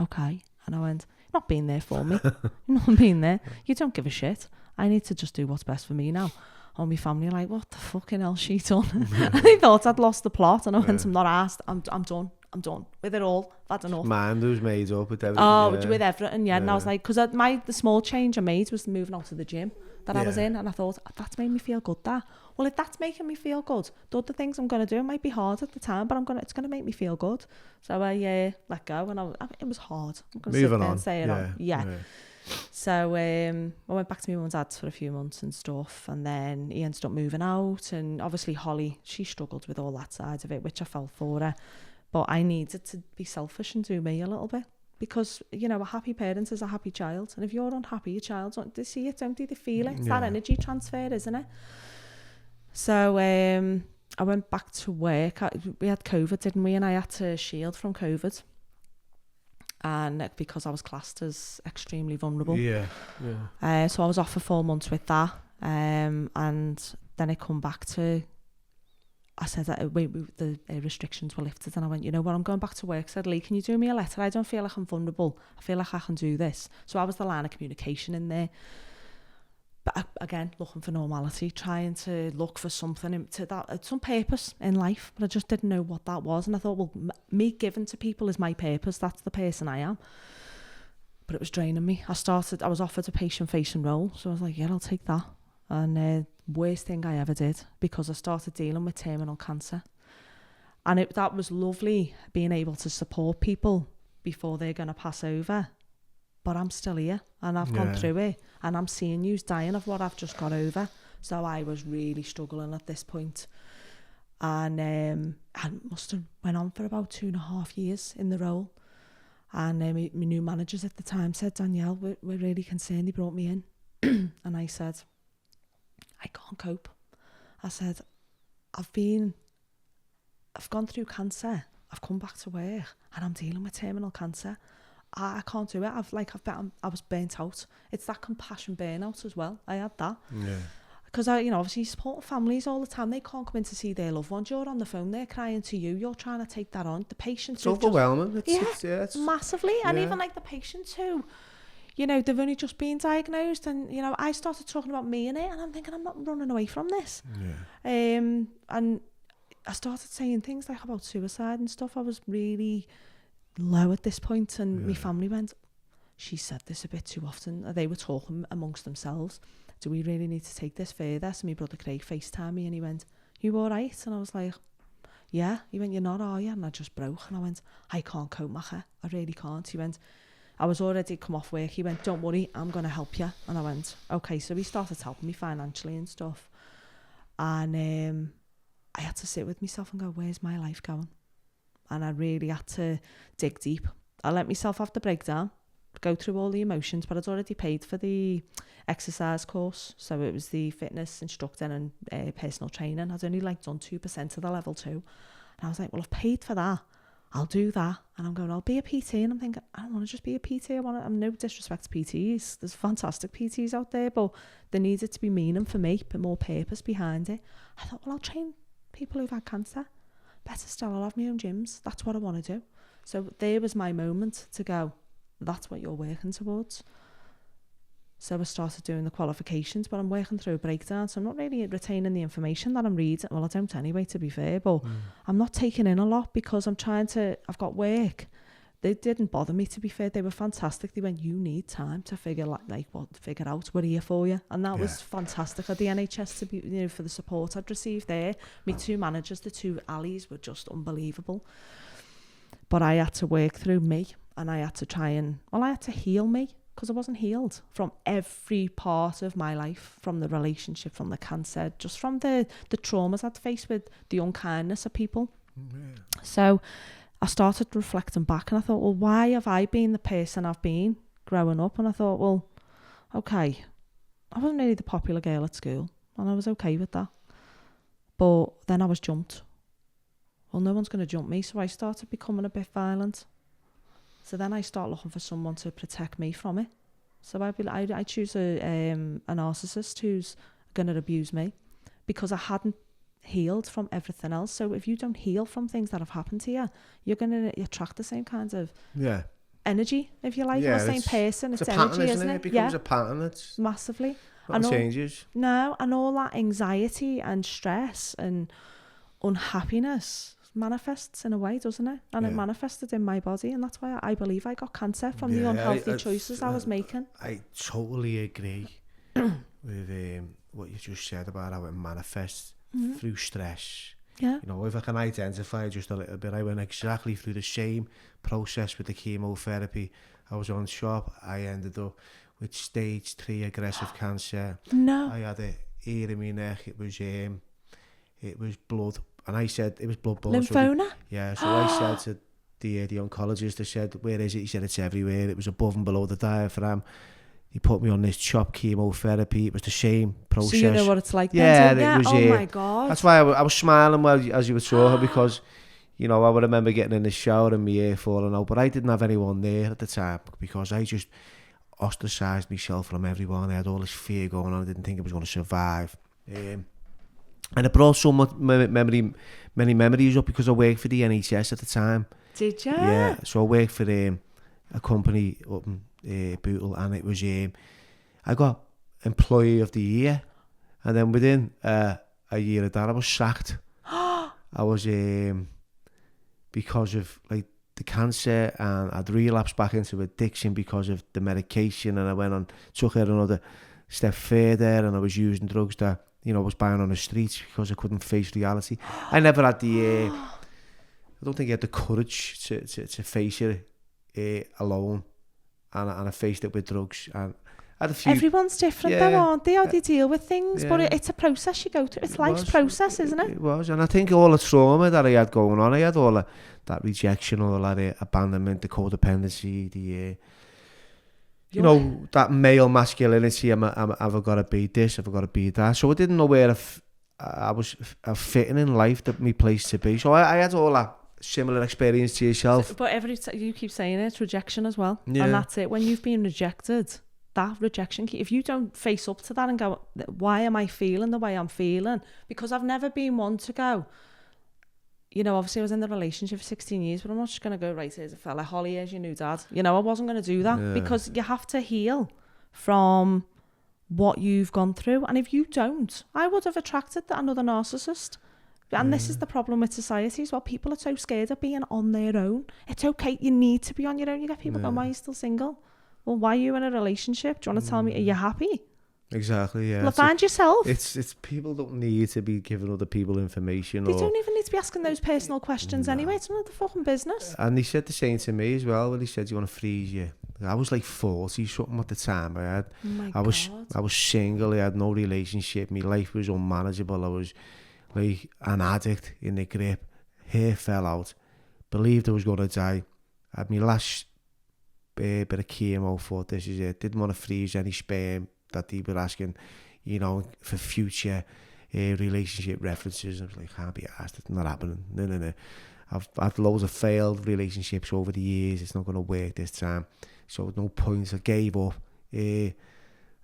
okay. And I went, you're not being there for me. You're not being there. You don't give a shit. I need to just do what's best for me now. And my family were like, what the fucking hell she done? And they thought I'd lost the plot. And I went, I'm not asked. I'm done. I'm done with it all. I've had enough. Mind was made up with everything. Oh, with everything, yeah. And I was like, because the small change I made was moving on to the gym that I was in. And I thought, that's made me feel good, that. Well, if that's making me feel good, the other things I'm going to do might be hard at the time, but it's going to make me feel good. So I let go, and it was hard. I'm going to sit there and say it on. Yeah. So I went back to my mum and dad's for a few months and stuff, and then he ended up moving out. And obviously Holly, she struggled with all that side of it, which I felt for her. But I needed to be selfish and do me a little bit. Because, you know, a happy parent is a happy child. And if you're unhappy, your child, they see it, don't they? They feel it. It's that energy transfer, isn't it? So I went back to work. We had COVID, didn't we? And I had to shield from COVID. And because I was classed as extremely vulnerable. So I was off for 4 months with that. And then I come back to... I said that the restrictions were lifted, and I went, you know what, I'm going back to work. I said, Lee, can you do me a letter? I don't feel like I'm vulnerable. I feel like I can do this. So I was the line of communication in there. But again, looking for normality, trying to look for something to that, some purpose in life. But I just didn't know what that was. And I thought, well, me giving to people is my purpose. That's the person I am. But it was draining me. I was offered a patient-facing role. So I was like, yeah, I'll take that. And worst thing I ever did, because I started dealing with terminal cancer. And that was lovely, being able to support people before they're going to pass over. But I'm still here, and I've gone through it, and I'm seeing you dying of what I've just got over. So I was really struggling at this point. And I must have went on for about 2.5 years in the role. And my new managers at the time said, Danielle, we're really concerned. They brought me in. And I said, I can't cope. I said, I've gone through cancer. I've come back to work and I'm dealing with terminal cancer. I can't do it. I was burnt out. It's that compassion burnout as well. I had that. Yeah. Because obviously you support families all the time. They can't come in to see their loved ones. You're on the phone, they're crying to you. You're trying to take that on. The patients, it's overwhelming. It's massively. And even like the patients who, they've only just been diagnosed, and I started talking about me in it, and I'm thinking, I'm not running away from this. And I started saying things like about suicide and stuff. I was really low at this point, and my family went, she said this a bit too often. They were talking amongst themselves. Do we really need to take this further? So my brother Craig FaceTimed me, and he went, you all right? And I was like, yeah. He went, you're not, are you? And I just broke, and I went, I can't cope, Macha. I really can't. He went, I was already come off work. He went, don't worry, I'm going to help you. And I went, okay. So he started helping me financially and stuff. And I had to sit with myself and go, where's my life going? And I really had to dig deep. I let myself have the breakdown, go through all the emotions, but I'd already paid for the exercise course. So it was the fitness instructor and personal training. I'd only done 2% of the level 2. And I was like, well, I've paid for that. I'll do that. And I'm going, I'll be a PT. And I'm thinking, I don't want to just be a PT. I'm no disrespect to PTs. There's fantastic PTs out there, but there needed to be meaning for me, but more purpose behind it. I thought, well, I'll train people who've had cancer. Better still, I'll have my own gyms. That's what I want to do. So there was my moment to go, that's what you're working towards. So I started doing the qualifications, but I'm working through a breakdown, so I'm not really retaining the information that I'm reading. Well, I don't anyway, to be fair, but I'm not taking in a lot because I've got work. They didn't bother me, to be fair. They were fantastic. They went, you need time to figure out. We're here for you. And that was fantastic at the NHS to be, for the support I'd received there. My 2 managers, the 2 Allies, were just unbelievable. But I had to work through me, and I had to heal me. Because I wasn't healed from every part of my life, from the relationship, from the cancer, just from the traumas I'd faced with the unkindness of people. So I started reflecting back, and I thought, well, why have I been the person I've been growing up? And I thought, well, okay, I wasn't really the popular girl at school, and I was okay with that. But then I was jumped. Well, no one's going to jump me, so I started becoming a bit violent. So then I start looking for someone to protect me from it. So I choose a narcissist who's going to abuse me because I hadn't healed from everything else. So if you don't heal from things that have happened to you, you're going to attract the same kinds of energy, if you like. Yeah, the same person. It's a energy, pattern, isn't it? It becomes a pattern. It's massively. Not changes. No, and all that anxiety and stress and unhappiness manifests in a way, doesn't it? And it manifested in my body, and that's why I believe I got cancer from the unhealthy choices I was making. I totally agree with what you just said about how it manifests through stress. Yeah. You know, if I can identify just a little bit, I went exactly through the same process with the chemotherapy. I was on shop. I ended up with stage 3 aggressive cancer. No. I had a ear in my neck. It was blood. And I said, it was blood. Lymphoma? So I said to the oncologist, I said, where is it? He said, it's everywhere. It was above and below the diaphragm. He put me on this CHOP chemotherapy. It was the same process. So you know what it's like then? Yeah, it was, oh my God. That's why I was smiling as you were talking because, you know, I would remember getting in the shower and my hair falling out. But I didn't have anyone there at the time because I just ostracised myself from everyone. I had all this fear going on. I didn't think I was going to survive. And it brought so much many memories up because I worked for the NHS at the time. Did you? Yeah, so I worked for a company up in Bootle, and it was I got Employee of the Year, and then within a year of that I was sacked. I was because of like the cancer, and I'd relapsed back into addiction because of the medication, and I went on, took it another step further, and I was using drugs that, you know, I was buying on the streets because I couldn't face reality. I never had the I don't think I had the courage to face it alone, and I faced it with drugs. And I had a few. Everyone's different though, aren't they? How they deal with things, but it's a process you go through. It's life's process, isn't it? It was, and I think all the trauma that I had going on, I had all that rejection, all that abandonment, the codependency, the you know, that male masculinity. Have I got to be this? Have I got to be that? So I didn't know where I was fitting in life, my place to be. So I had all that similar experience to yourself. But you keep saying it's rejection as well. Yeah. And that's it. When you've been rejected, that rejection, if you don't face up to that and go, why am I feeling the way I'm feeling? Because I've never been one to go, you know, obviously I was in the relationship for 16 years, but I'm not just going to go, right, here's a fella, Holly, here's your new dad. You know, I wasn't going to do that because you have to heal from what you've gone through. And if you don't, I would have attracted another narcissist. And this is the problem with society as well. People are so scared of being on their own. It's okay, you need to be on your own. You get people going, why are you still single? Well, why are you in a relationship? Do you want to tell me, are you happy? Exactly, yeah. Well, find yourself. It's people don't need to be giving other people information. They don't even need to be asking those personal questions anyway. It's none of the fucking business. And he said the same to me as well. When he said, "You want to freeze you?" I was like 40 something at the time. I was single. I had no relationship. My life was unmanageable. I was like an addict in the grip. Hair fell out. Believed I was going to die. I had my last bit of chemo. Thought this is it. Didn't want to freeze any sperm that they were asking, you know, for future relationship references. I was like, can't be asked. It's not happening. No. I've had loads of failed relationships over the years. It's not going to work this time. So no points. I gave up. And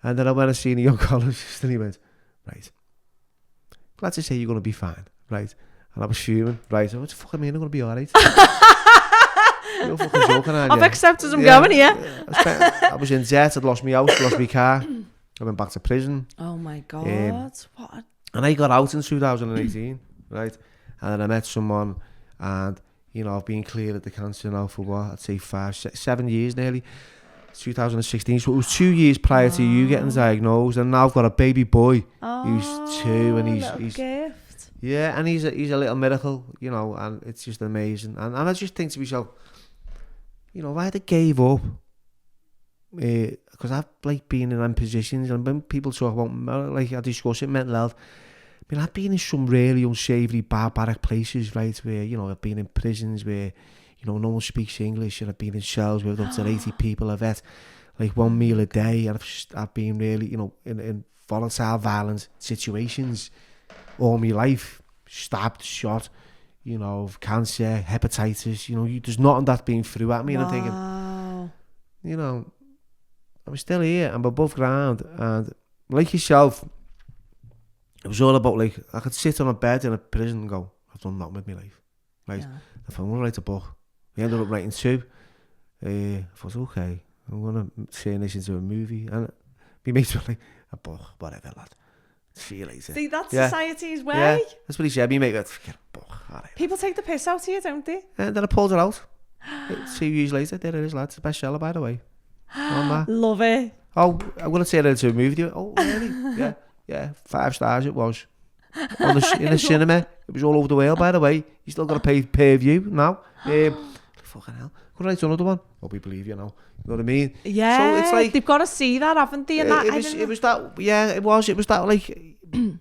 then I went and seen a oncologist, and he went, right, glad to say you're going to be fine, right? And I was fuming, right? What the fuck I mean? I'm going to be all right. You're fucking joking, aren't you? I've accepted I'm going here. I was in debt. I'd lost my house, lost my car. I went back to prison. Oh my God. What? And I got out in 2018, right? And then I met someone, and, you know, I've been cleared of the cancer now for what? I'd say 7 years nearly. 2016. So it was 2 years prior to you getting diagnosed, and now I've got a baby boy who's 2, and he's gift. Yeah, and he's a little miracle, you know, and it's just amazing. And I just think to myself, you know, if I had gave up, because I've like been in them positions, and when people talk about, like I discuss it, mental health, I mean, I've been in some really unsavoury, barbaric places, right, where, you know, I've been in prisons where, no one speaks English, and I've been in shells with up to 80 people. I've had like one meal a day, and I've been really, in volatile, violent situations all my life, stabbed, shot, cancer, hepatitis, there's nothing that's been through at me. And I'm thinking, I'm still here, I'm above ground, and like yourself, it was all about, like, I could sit on a bed in a prison and go, I've done nothing with my life. Right? Yeah. If I'm going to write a book, I ended up writing 2. I thought, okay, I'm going to turn this into a movie. And my mates were like, a book, whatever, lad. See you later. See, that's society's way. Yeah, that's what he said. My mate went, forget a book. All right. People take the piss out of you, don't they? And then I pulled it out. 2 years later, there it is, lad. It's a bestseller, by the way. Love it. Oh, I'm going to turn it into a movie. Oh, really? Yeah, 5 stars it was. In the cinema. It was all over the world, by the way. You still got to pay per-view now. Fucking hell. Could I write another one? Oh, we believe you now. You know what I mean? Yeah. So it's like, they've got to see that, haven't they? And it was that, like,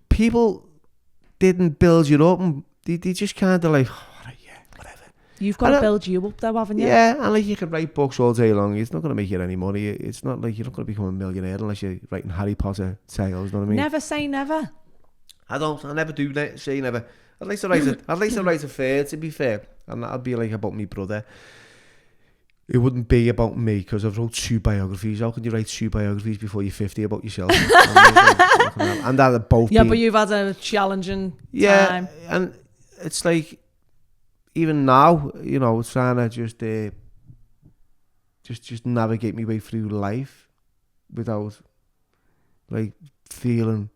people didn't build you up, and they just kind of like, whatever. You've got to build you up, though, haven't you? Yeah, and like, you can write books all day long. It's not going to make you any money. It's not like you're not going to become a millionaire unless you're writing Harry Potter tales. You know what I mean? Never say never. I never do say never. I'd like to write a third, to be fair, and that'd be like about me brother. It wouldn't be about me, because I've wrote 2 biographies. How can you write 2 biographies before you're 50 about yourself? And that are both. Yeah, but you've had a challenging time. Yeah, and it's like, even now, trying to just navigate my way through life without, like, feeling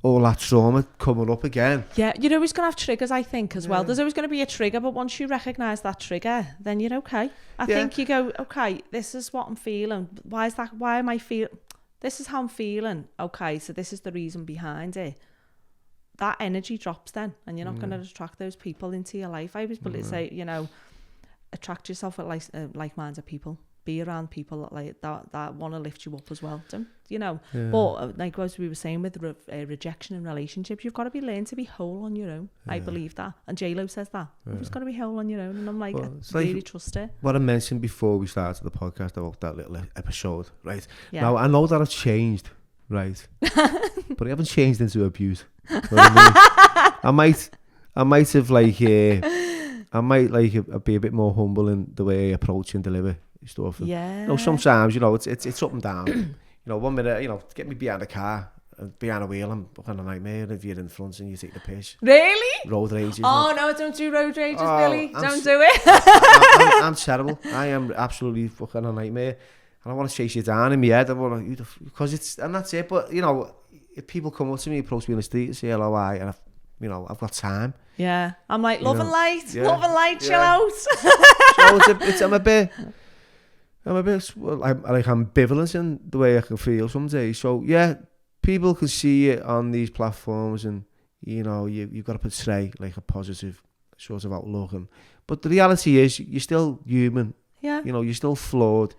all that trauma coming up again. Yeah, you're always going to have triggers, I think, as well. There's always going to be a trigger, but once you recognise that trigger, then you're okay. I think you go, okay, this is what I'm feeling. Why am I feeling? This is how I'm feeling. Okay, so this is the reason behind it. That energy drops then, and you're not going to attract those people into your life. I always say, attract yourself with like-minded people. Be around people that want to lift you up as well. But like as we were saying with rejection in relationships, you've got to be learning to be whole on your own. I believe that, and J-Lo says that. You've just got to be whole on your own, and I'm like, I really trust it. What I mentioned before we started the podcast about that little episode, right? Yeah. Now I know that I've changed, right? But I haven't changed into abuse. You know what I mean? I might have be a bit more humble in the way I approach and deliver stuff. And, sometimes, it's up and down. 1 minute, get me behind a car, behind a wheel, I'm fucking a nightmare. If you're in front and you take the piss. Really? Road rages. Oh, no, don't do road rages, Billy. Don't do it. I'm terrible. I am absolutely fucking a nightmare. And I want to chase you down in my head. And that's it. But, if people come up to me, approach me in the street and say hello, and I've got time. Yeah. I'm like, love and light, chill out. So I'm a bit like ambivalent in the way I can feel some days. So yeah, people can see it on these platforms, and you've got to portray like a positive sort of outlook. But the reality is, you're still human. Yeah. You're still flawed.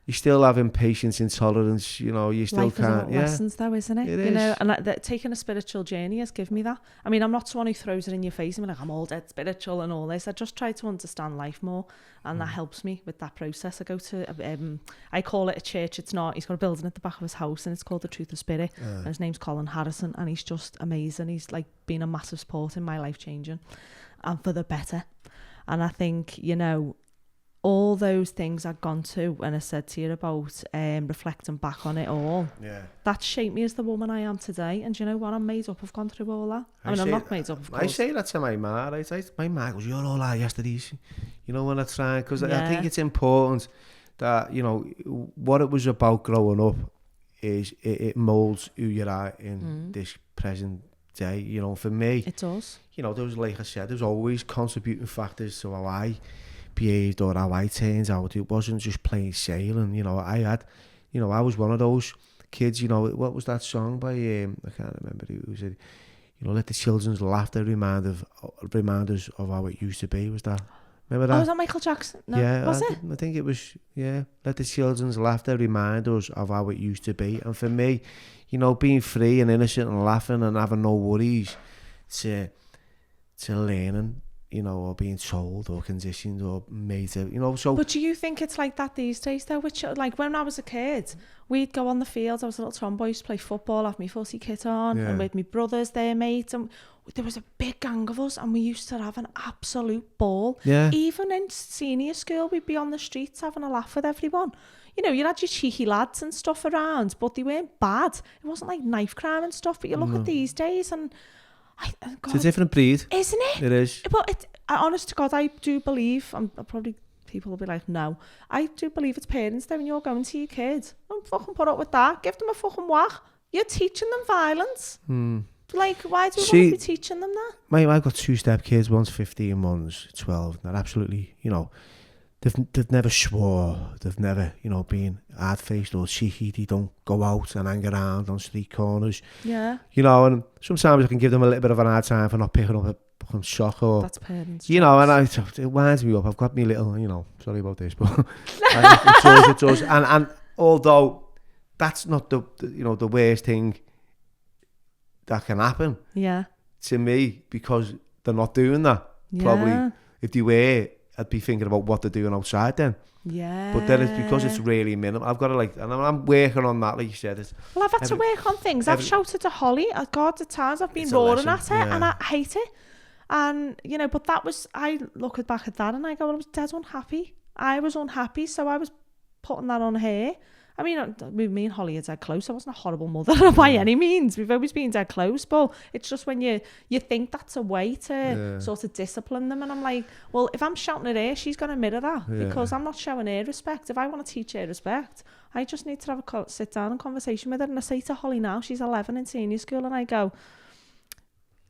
You still have impatience, intolerance. You still life can't. Is lessons, though, isn't it? It is. And taking a spiritual journey has given me that. I mean, I'm not someone who throws it in your face and be like, I'm all dead spiritual and all this. I just try to understand life more, and that helps me with that process. I go to, I call it a church. It's not. He's got a building at the back of his house, and it's called the Truth of Spirit. And his name's Colin Harrison, and he's just amazing. He's like been a massive support in my life changing, and for the better. And I think all those things I'd gone to, and I said to you about reflecting back on it all, that shaped me as the woman I am today. And do you know what? I'm made up. I've gone through all that. I'm not made up, of course. I say that to my ma. My ma goes, you're all that yesterday. When I try, because I think it's important that, what it was about growing up is it moulds who you are in this present day. For me, it does. There was, like I said, there's always contributing factors to how I behaved or how I turned out. It wasn't just plain sailing. I was one of those kids. What was that song by I can't remember who said, let the children's laughter remind us of how it used to be. Was that? Remember that? Oh, was that Michael Jackson? No, yeah, was it? I think it was. Yeah, let the children's laughter remind us of how it used to be. And for me, being free and innocent and laughing and having no worries, to learning, you know, or being told or conditioned or made to, you know, so... But do you think it's like that these days, though? Which, like, when I was a kid, we'd go on the field. I was a little tomboy, used to play football, have my footy kit on, and with my brothers, their mates, and there was a big gang of us, and we used to have an absolute ball. Yeah. Even in senior school, we'd be on the streets having a laugh with everyone. You know, you had your cheeky lads and stuff around, but they weren't bad. It wasn't like knife crime and stuff, but you look at these days and... God, it's a different breed. Isn't it? It is. But honest to God, I do believe, probably people will be like, no, I do believe it's parents though, when you're going to your kids. Don't fucking put up with that. Give them a fucking whack. You're teaching them violence. Like, why do we want to be teaching them that? I've got 2 step kids, one's 15, one's 12. They're absolutely, you know, they've never swore, they've never, you know, been hard-faced or cheeky. They don't go out and hang around on street corners. Yeah. You know, and sometimes I can give them a little bit of an hard time for not picking up a fucking sock or... That's parents. You know, and it winds me up. I've got me little, you know, sorry about this, but it does. And although that's not the you know, the worst thing that can happen to me, because they're not doing that. Probably if they were, I'd be thinking about what they're doing outside then. Yeah. But then it's because it's really minimal. I've got to like, and I'm working on that, like you said. Well, I've had to work on things. I've shouted to Holly. God, at times I've been roaring at her, and I hate it. And, you know, but that was, I look back at that and I go, well, I was dead unhappy. I was unhappy, so I was putting that on her. I mean, me and Holly are dead close. I wasn't a horrible mother by any means. We've always been dead close, but it's just when you think that's a way to sort of discipline them. And I'm like, well, if I'm shouting at her, she's going to mirror that because I'm not showing her respect. If I want to teach her respect, I just need to have a sit down and conversation with her. And I say to Holly now, she's 11 in senior school, and I go,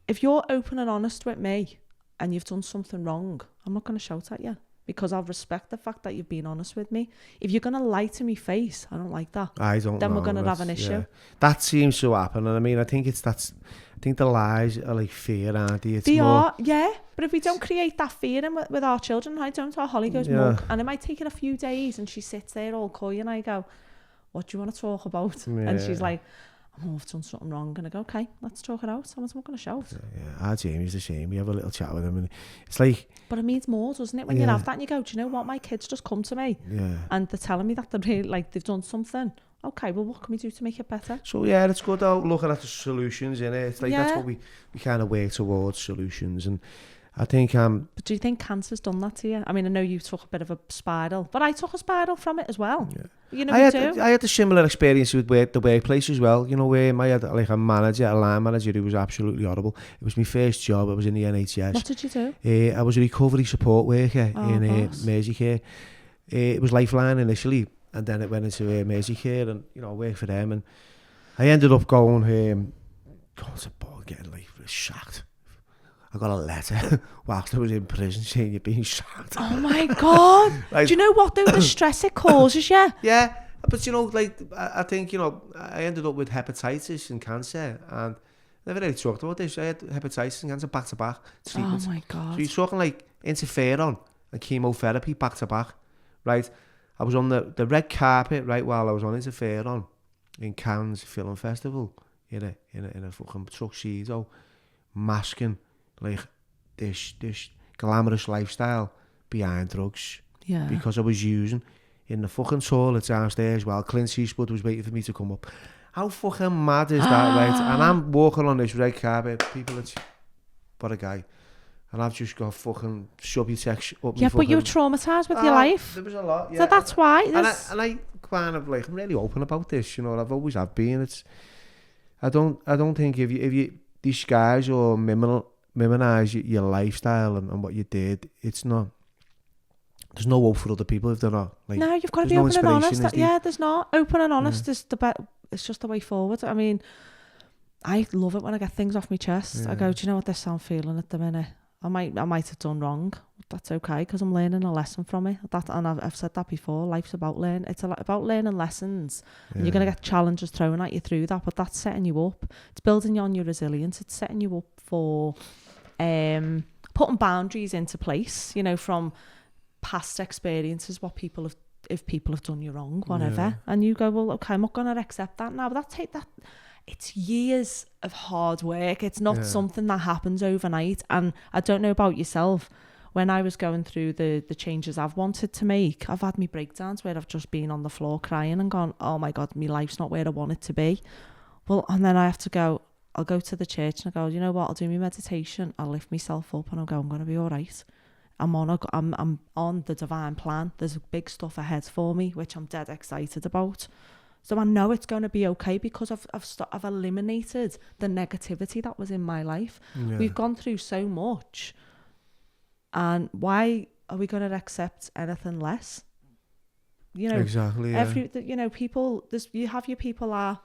if you're open and honest with me and you've done something wrong, I'm not going to shout at you, because I'll respect the fact that you've been honest with me. If you're going to lie to me face, I don't like that. Then we're going to have an issue. Yeah. That seems to happen. And I mean, I think the lies are like fear, aren't they? They are, yeah. But if we don't create that fear in with our children, I don't. Our Holly goes mug, and it might take her a few days, and she sits there all coy, and I go, what do you want to talk about? Yeah. And she's like, I've done something wrong, and I go, okay, let's talk it out. Someone's not going to shout. Yeah, our Jamie's the same. We have a little chat with him, and it's like... But it means more, doesn't it? When you have that and you go, do you know what? My kids just come to me, and they're telling me that they're really, like, they've done something. Okay, well, what can we do to make it better? So, yeah, it's good, though, looking at the solutions, innit? It's like, that's what we kind of work towards, solutions, and I think... But do you think cancer's done that to you? I mean, I know you took a bit of a spiral, but I took a spiral from it as well. Yeah. You know, I had a similar experience with the workplace as well. You know, where I had like a line manager who was absolutely horrible. It was my first job. I was in the NHS. What did you do? I was a recovery support worker in Merseycare. It was Lifeline initially, and then it went into Merseycare, and you know, I worked for them. And I ended up going to board, getting like shocked. I got a letter whilst I was in prison saying you're being shot. Oh my God. Like, do you know what, though, the stress it causes you? Yeah, but you know, like, I think, you know, I ended up with hepatitis and cancer, and I never really talked about this. I had hepatitis and cancer back-to-back treatment. Oh my God. So you're talking like interferon and chemotherapy back-to-back, right? I was on the red carpet, right, while I was on interferon in Cannes Film Festival in a fucking tuxedo, masking like this glamorous lifestyle behind drugs, because I was using in the fucking toilet downstairs while Clint Eastwood was waiting for me to come up. How fucking mad is that, right? And I'm walking on this red carpet, people, what a guy, and I've just got fucking chubby text up. Yeah, but you were traumatised with your life. There was a lot, yeah. So that's why. And I kind of like, I'm really open about this, you know. I've always have been. I don't think if you disguise or miminize your lifestyle and what you did, it's not, there's no hope for other people if they're not like, no, you've got to be open and honest. There's not open and honest is it's just the way forward. I mean, I love it when I get things off my chest. I go, do you know what, this I'm feeling at the minute, I might have done wrong. That's okay, because I'm learning a lesson from it. And I've said that before. Life's about learning. It's about learning lessons. And you're going to get challenges thrown at you through that, but that's setting you up. It's building you on your resilience. It's setting you up for putting boundaries into place, you know, from past experiences, if people have done you wrong, whatever. And you go, well, okay, I'm not going to accept that now. But it's years of hard work. It's not something that happens overnight. And I don't know about yourself. When I was going through the changes I've wanted to make, I've had me breakdowns where I've just been on the floor crying and gone, oh my God, my life's not where I want it to be. Well, and then I have to go, I'll go to the church and I go, you know what, I'll do my meditation, I'll lift myself up and I'll go, I'm going to be all right. I'm on the divine plan. There's big stuff ahead for me, which I'm dead excited about. So I know it's going to be okay because I've eliminated the negativity that was in my life. Yeah. We've gone through so much. And why are we going to accept anything less? You know, exactly. Yeah. People. You have your people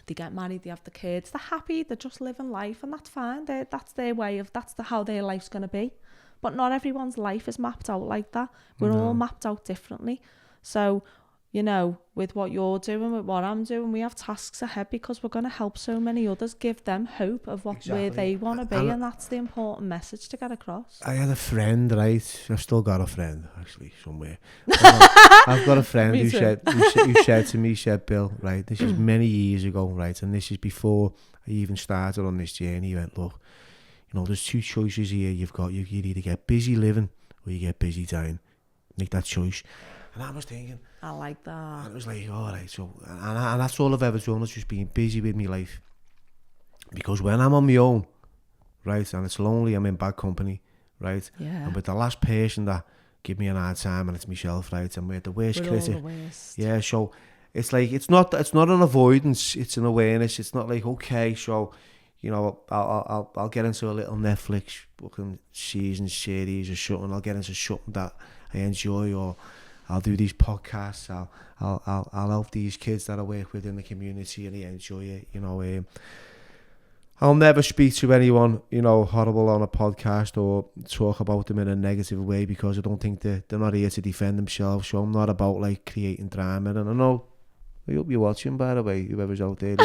they get married, they have the kids, they're happy, they're just living life, and that's fine. That's their way of. How their life's going to be. But not everyone's life is mapped out like that. We're all mapped out differently. So, with what you're doing, with what I'm doing, we have tasks ahead because we're going to help so many others, give them hope of where they want to be, and that's the important message to get across. I had a friend, right? I've still got a friend, actually, somewhere. I've got a friend who said to me, Bill, right, this is many years ago, right, and this is before I even started on this journey. He went, look, there's two choices here you've got. You either get busy living or you get busy dying. Make that choice. And I was thinking, I like that. And it was like, all right, so, and that's all I've ever done, is just being busy with my life. Because when I'm on my own, right, and it's lonely, I'm in bad company, right? Yeah. And with the last person that give me an hard time, and it's myself, right? And we're the worst critic. Yeah, so it's like, it's not an avoidance, it's an awareness. It's not like, okay, so, I'll get into a little Netflix fucking series or something. I'll get into something that I enjoy, or I'll do these podcasts. I'll help these kids that I work with in the community, and they enjoy it. I'll never speak to anyone, horrible on a podcast or talk about them in a negative way, because I don't think they're not here to defend themselves. So I'm not about like creating drama. And I know, I hope you're watching, by the way, whoever's out there.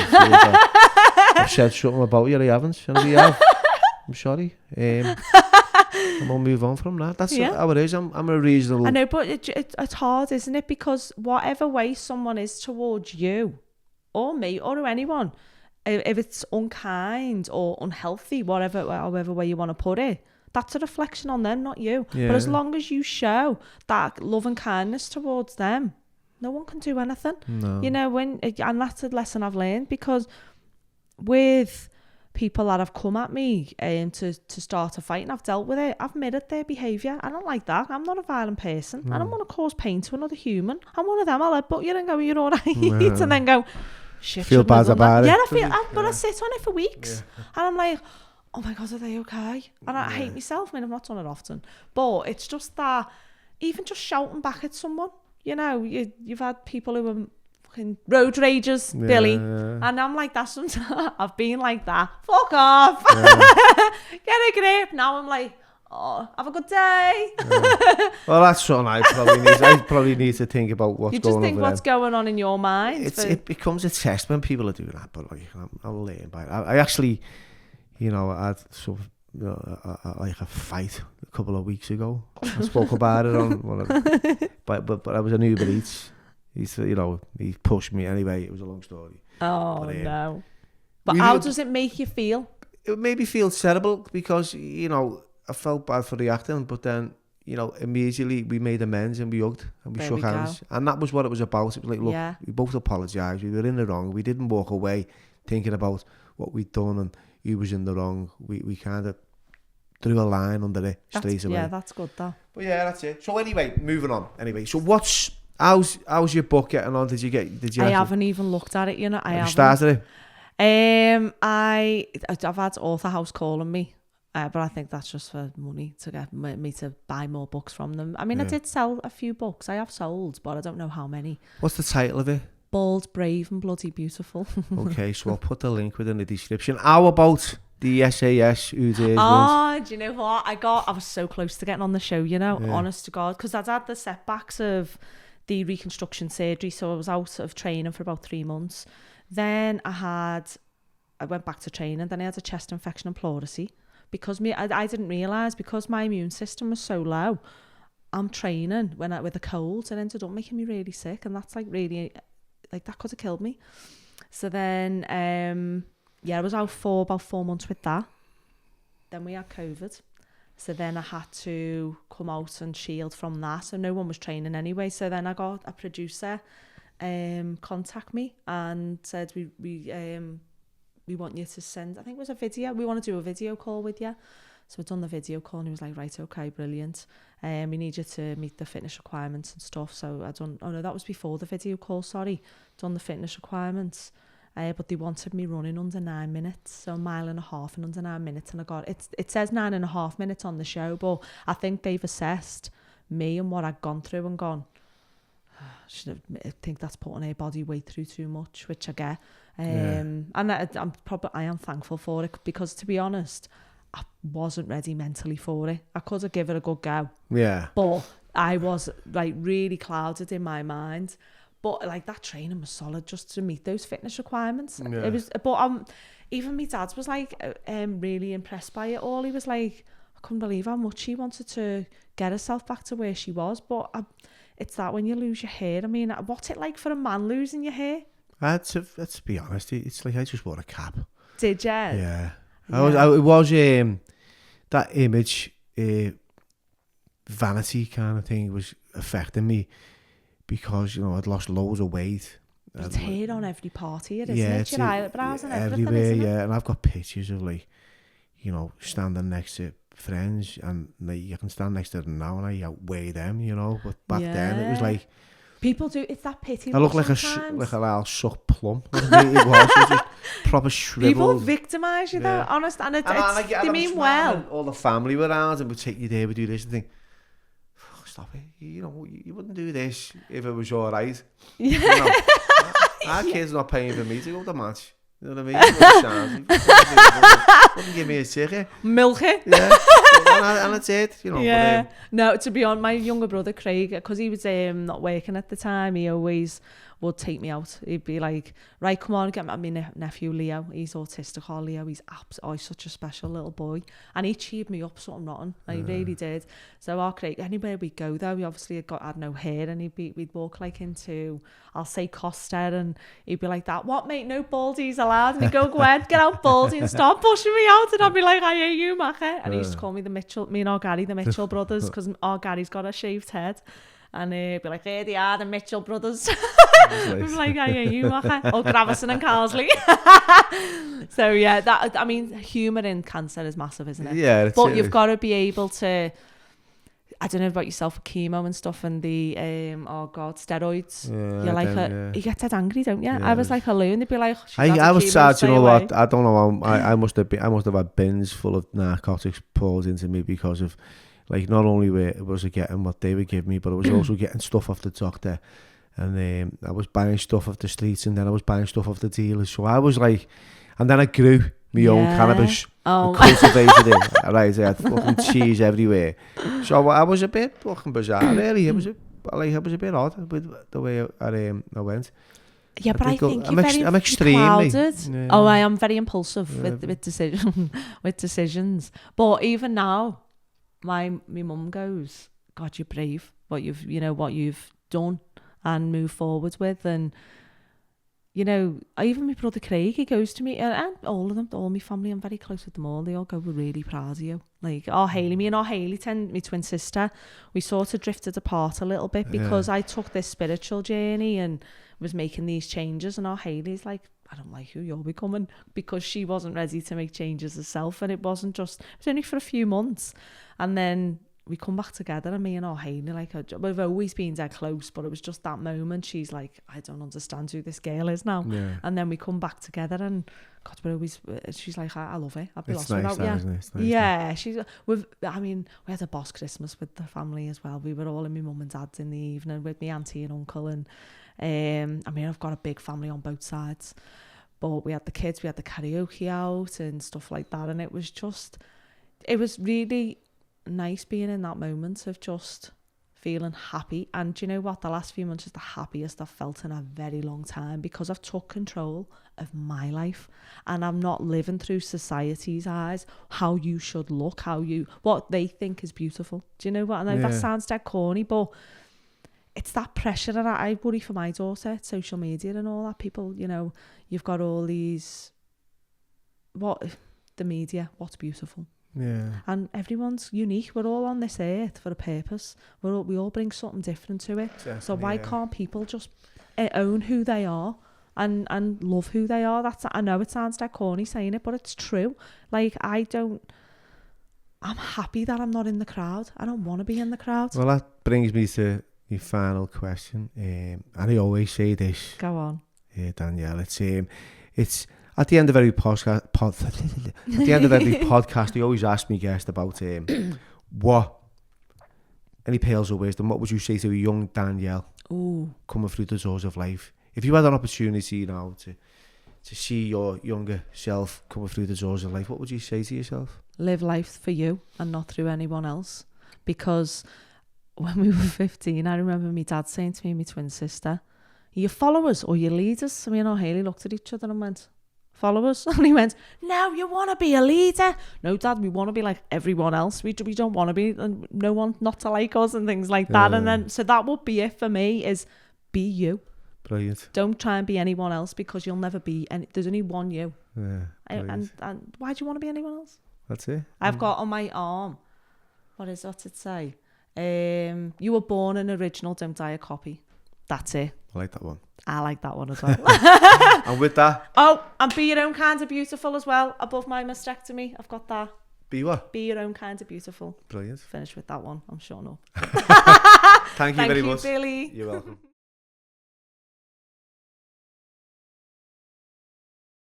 I've said something about you, I haven't. And we have. I'm sorry. And we'll move on from that. That's how it is. I'm a reasonable. I know, but it's hard, isn't it? Because whatever way someone is towards you, or me, or anyone, if it's unkind or unhealthy, however way you want to put it, that's a reflection on them, not you. Yeah. But as long as you show that love and kindness towards them, no one can do anything. No. And that's a lesson I've learned, because with people that have come at me to start a fight, and I've dealt with it, I've mirrored their behaviour. I don't like that. I'm not a violent person. I don't want to cause pain to another human. I'm one of them. I'll headbutt you and go, you're all right. And then go, shit. Feel bad about it. Yeah, but I sit on it for weeks. Yeah. And I'm like, oh my God, are they okay? And I hate myself. I mean, I've not done it often. But it's just that, even just shouting back at someone, you've had people who are fucking road ragers, Billy. Yeah. And I'm like that sometimes. I've been like that. Fuck off. Yeah. Get a grip. Now I'm like, oh, have a good day. Yeah. Well, that's something I probably need to think about what's going on. You just think what's going on in your mind. It becomes a test when people are doing that, but like, I'll learn by it. I actually, I had sort of like a fight a couple of weeks ago. I spoke about it on one of but I was an Uber Eats. He pushed me anyway. It was a long story. Oh, no. But how does it make you feel? It made me feel terrible, because, I felt bad for reacting, but then, immediately we made amends and we hugged and we shook hands. And that was what it was about. It was like, look, we both apologised. We were in the wrong. We didn't walk away thinking about what we'd done and who was in the wrong. We kind of drew a line under it straight away. Yeah, that's good, though. But yeah, that's it. So anyway, moving on. Anyway, so how's your book getting on? Did you? I haven't even looked at it. I haven't started it. I've had Author House calling me, but I think that's just for money, to get me to buy more books from them. I mean, I did sell a few books. I have sold, but I don't know how many. What's the title of it? Bold, Brave and Bloody Beautiful. Okay, so I'll put the link within the description. How about the SAS Who Dares Wins? Do you know what? I was so close to getting on the show, honest to God, because I'd had the setbacks of the reconstruction surgery, so I was out of training for about 3 months. Then I went back to training. Then I had a chest infection and pleurisy, because I didn't realise, because my immune system was so low. I'm training with a cold, and ended up making me really sick, and that's like really, like, that could have killed me. So then, I was out for about 4 months with that. Then we had COVID. So then I had to come out and shield from that. So no one was training anyway. So then I got a producer contact me and said, we want you to send, I think it was a video. We want to do a video call with you. So I'd done the video call and he was like, right, okay, brilliant. We need you to meet the fitness requirements and stuff. So I done, oh no, that was before the video call, sorry. Done the fitness requirements. But they wanted me running under 9 minutes, so 1.5 miles in under 9 minutes, and I got it says 9.5 minutes on the show, but I think they've assessed me and what I'd gone through and gone, I think that's putting her body weight through too much, which I get. And I am thankful for it, because to be honest, I wasn't ready mentally for it. I could have given it a good go. Yeah. But I was like really clouded in my mind. But like that training was solid just to meet those fitness requirements. Yeah. It was, but even my dad was like really impressed by it all. He was like, I couldn't believe how much she wanted to get herself back to where she was. But it's that when you lose your hair. I mean, what's it like for a man losing your hair? To be honest, it's like I just wore a cap. Did you? Yeah. It was that image, vanity kind of thing was affecting me. Because, you know, I'd lost loads of weight. It's hair on every part here, isn't it? Your eyebrows and everything, everywhere, isn't it? yeah. And I've got pictures of, like, you know, standing next to friends, and like, you can stand next to them now and I outweigh them, you know. But back then it was like... People do, it's that pity. I look like a little sucked plum. It was just proper shriveled. People victimise you though, honest, and they mean well. All the family were around and would take you there, would do this and think, stop it, you know, you wouldn't do this if it was all right. Yeah. You know, our kids not paying for me to go to the match. You know what I mean? Wouldn't give me a ticket. Milk it. Yeah. And that's it, you know. Yeah. No, to be honest, my younger brother Craig, because he was not working at the time, he always would take me out. He'd be like, right, come on, get my nephew Leo. He's autistic, Leo. He's such a special little boy. And he cheered me up something rotten. He really did. So our Craig, anywhere we go though, we obviously had no hair, and we'd walk like into, I'll say Costa, and he'd be like that, what mate, no baldies allowed? And he'd go ahead, get out baldy and start pushing me out. And I'd be like, I hate you, Macca. And he used to call me me and our Gary, the Mitchell brothers, because our Gary's got a shaved head. And he'd be like, here they are, the Mitchell brothers. I'm like, I hate you, Macca. Or Gravison and Carsley. So yeah, that, I mean, humour in cancer is massive, isn't it? Yeah. But you've got to be able to, I don't know about yourself, chemo and stuff, and the steroids. Yeah, you're like, you get dead angry, don't you? Yeah, I was like a loon. They'd be like, I was sad. You know what? I don't know. I must have had bins full of narcotics poured into me because of, like, not only was I getting what they would give me, but I was also getting stuff off the doctor, and I was buying stuff off the streets, and then I was buying stuff off the dealers. So I was like, and then I grew my own cannabis. And cultivated it. Right, I had fucking cheese everywhere. So I was a bit fucking bizarre, really. It was a bit odd with the way I went. Yeah, but I think I'm extremely. Yeah. Oh, I am very impulsive with decisions. But even now, my mum goes, God, you're brave. What you've done and move forward with, and you know, even my brother Craig, he goes to me, and all of them, all my family, I'm very close with them all. They all go, we're really proud of you. Like, me and Haley, my twin sister, we sort of drifted apart a little bit because I took this spiritual journey and was making these changes, and Haley's like, I don't like who you're becoming, because she wasn't ready to make changes herself, and it was only for a few months, and then we come back together, and me and Haley, like, we've always been dead close, but it was just that moment. She's like, I don't understand who this girl is now. Yeah. And then we come back together, and God, she's like, I love it. I'd be lost without you. It's nice, yeah, we had a boss Christmas with the family as well. We were all in my mum and dad's in the evening with my auntie and uncle, and I've got a big family on both sides, but we had the kids, we had the karaoke out and stuff like that, and it was really nice being in that moment of just feeling happy. And do you know what, the last few months is the happiest I've felt in a very long time, because I've took control of my life, and I'm not living through society's eyes, how you should look, what they think is beautiful. Do you know what? I know that sounds dead corny, but it's that pressure, and I worry for my daughter, social media and all that. People, you know, you've got all these, the media, what's beautiful. Yeah. And everyone's unique. We're all on this earth for a purpose. We all bring something different to it. Definitely, so why can't people just own who they are and love who they are? I know it sounds like corny saying it, but it's true. Like, I'm happy that I'm not in the crowd. I don't want to be in the crowd. Well, that brings me to my final question. And I always say this. Go on. Danielle, it's at the end of every podcast. At the end of every podcast, they always ask me guest about any pearls of wisdom. What would you say to a young Danielle coming through the doors of life? If you had an opportunity now to see your younger self coming through the doors of life, what would you say to yourself? Live life for you and not through anyone else. Because when we were 15, I remember my dad saying to me and my twin sister, "Are you followers or your leaders?" So me and Haley looked at each other and went, "Followers." And he went, "No, you want to be a leader." "No, Dad, we want to be like everyone else. We don't want to be, and no one not to like us and things like that." And then, so that would be it for me, is be you. Brilliant. Don't try and be anyone else, because you'll never be, and there's only one you. Yeah. And why do you want to be anyone else? That's it. I've got on my arm, what's it say? You were born an original, don't die a copy. That's it. I like that one. I like that one as well. And with that... Oh, and be your own kind of beautiful as well. Above my mastectomy, I've got that. Be what? Be your own kind of beautiful. Brilliant. Finish with that one, I'm sure. No. Thank you very much. Thank you, Billy. You're welcome.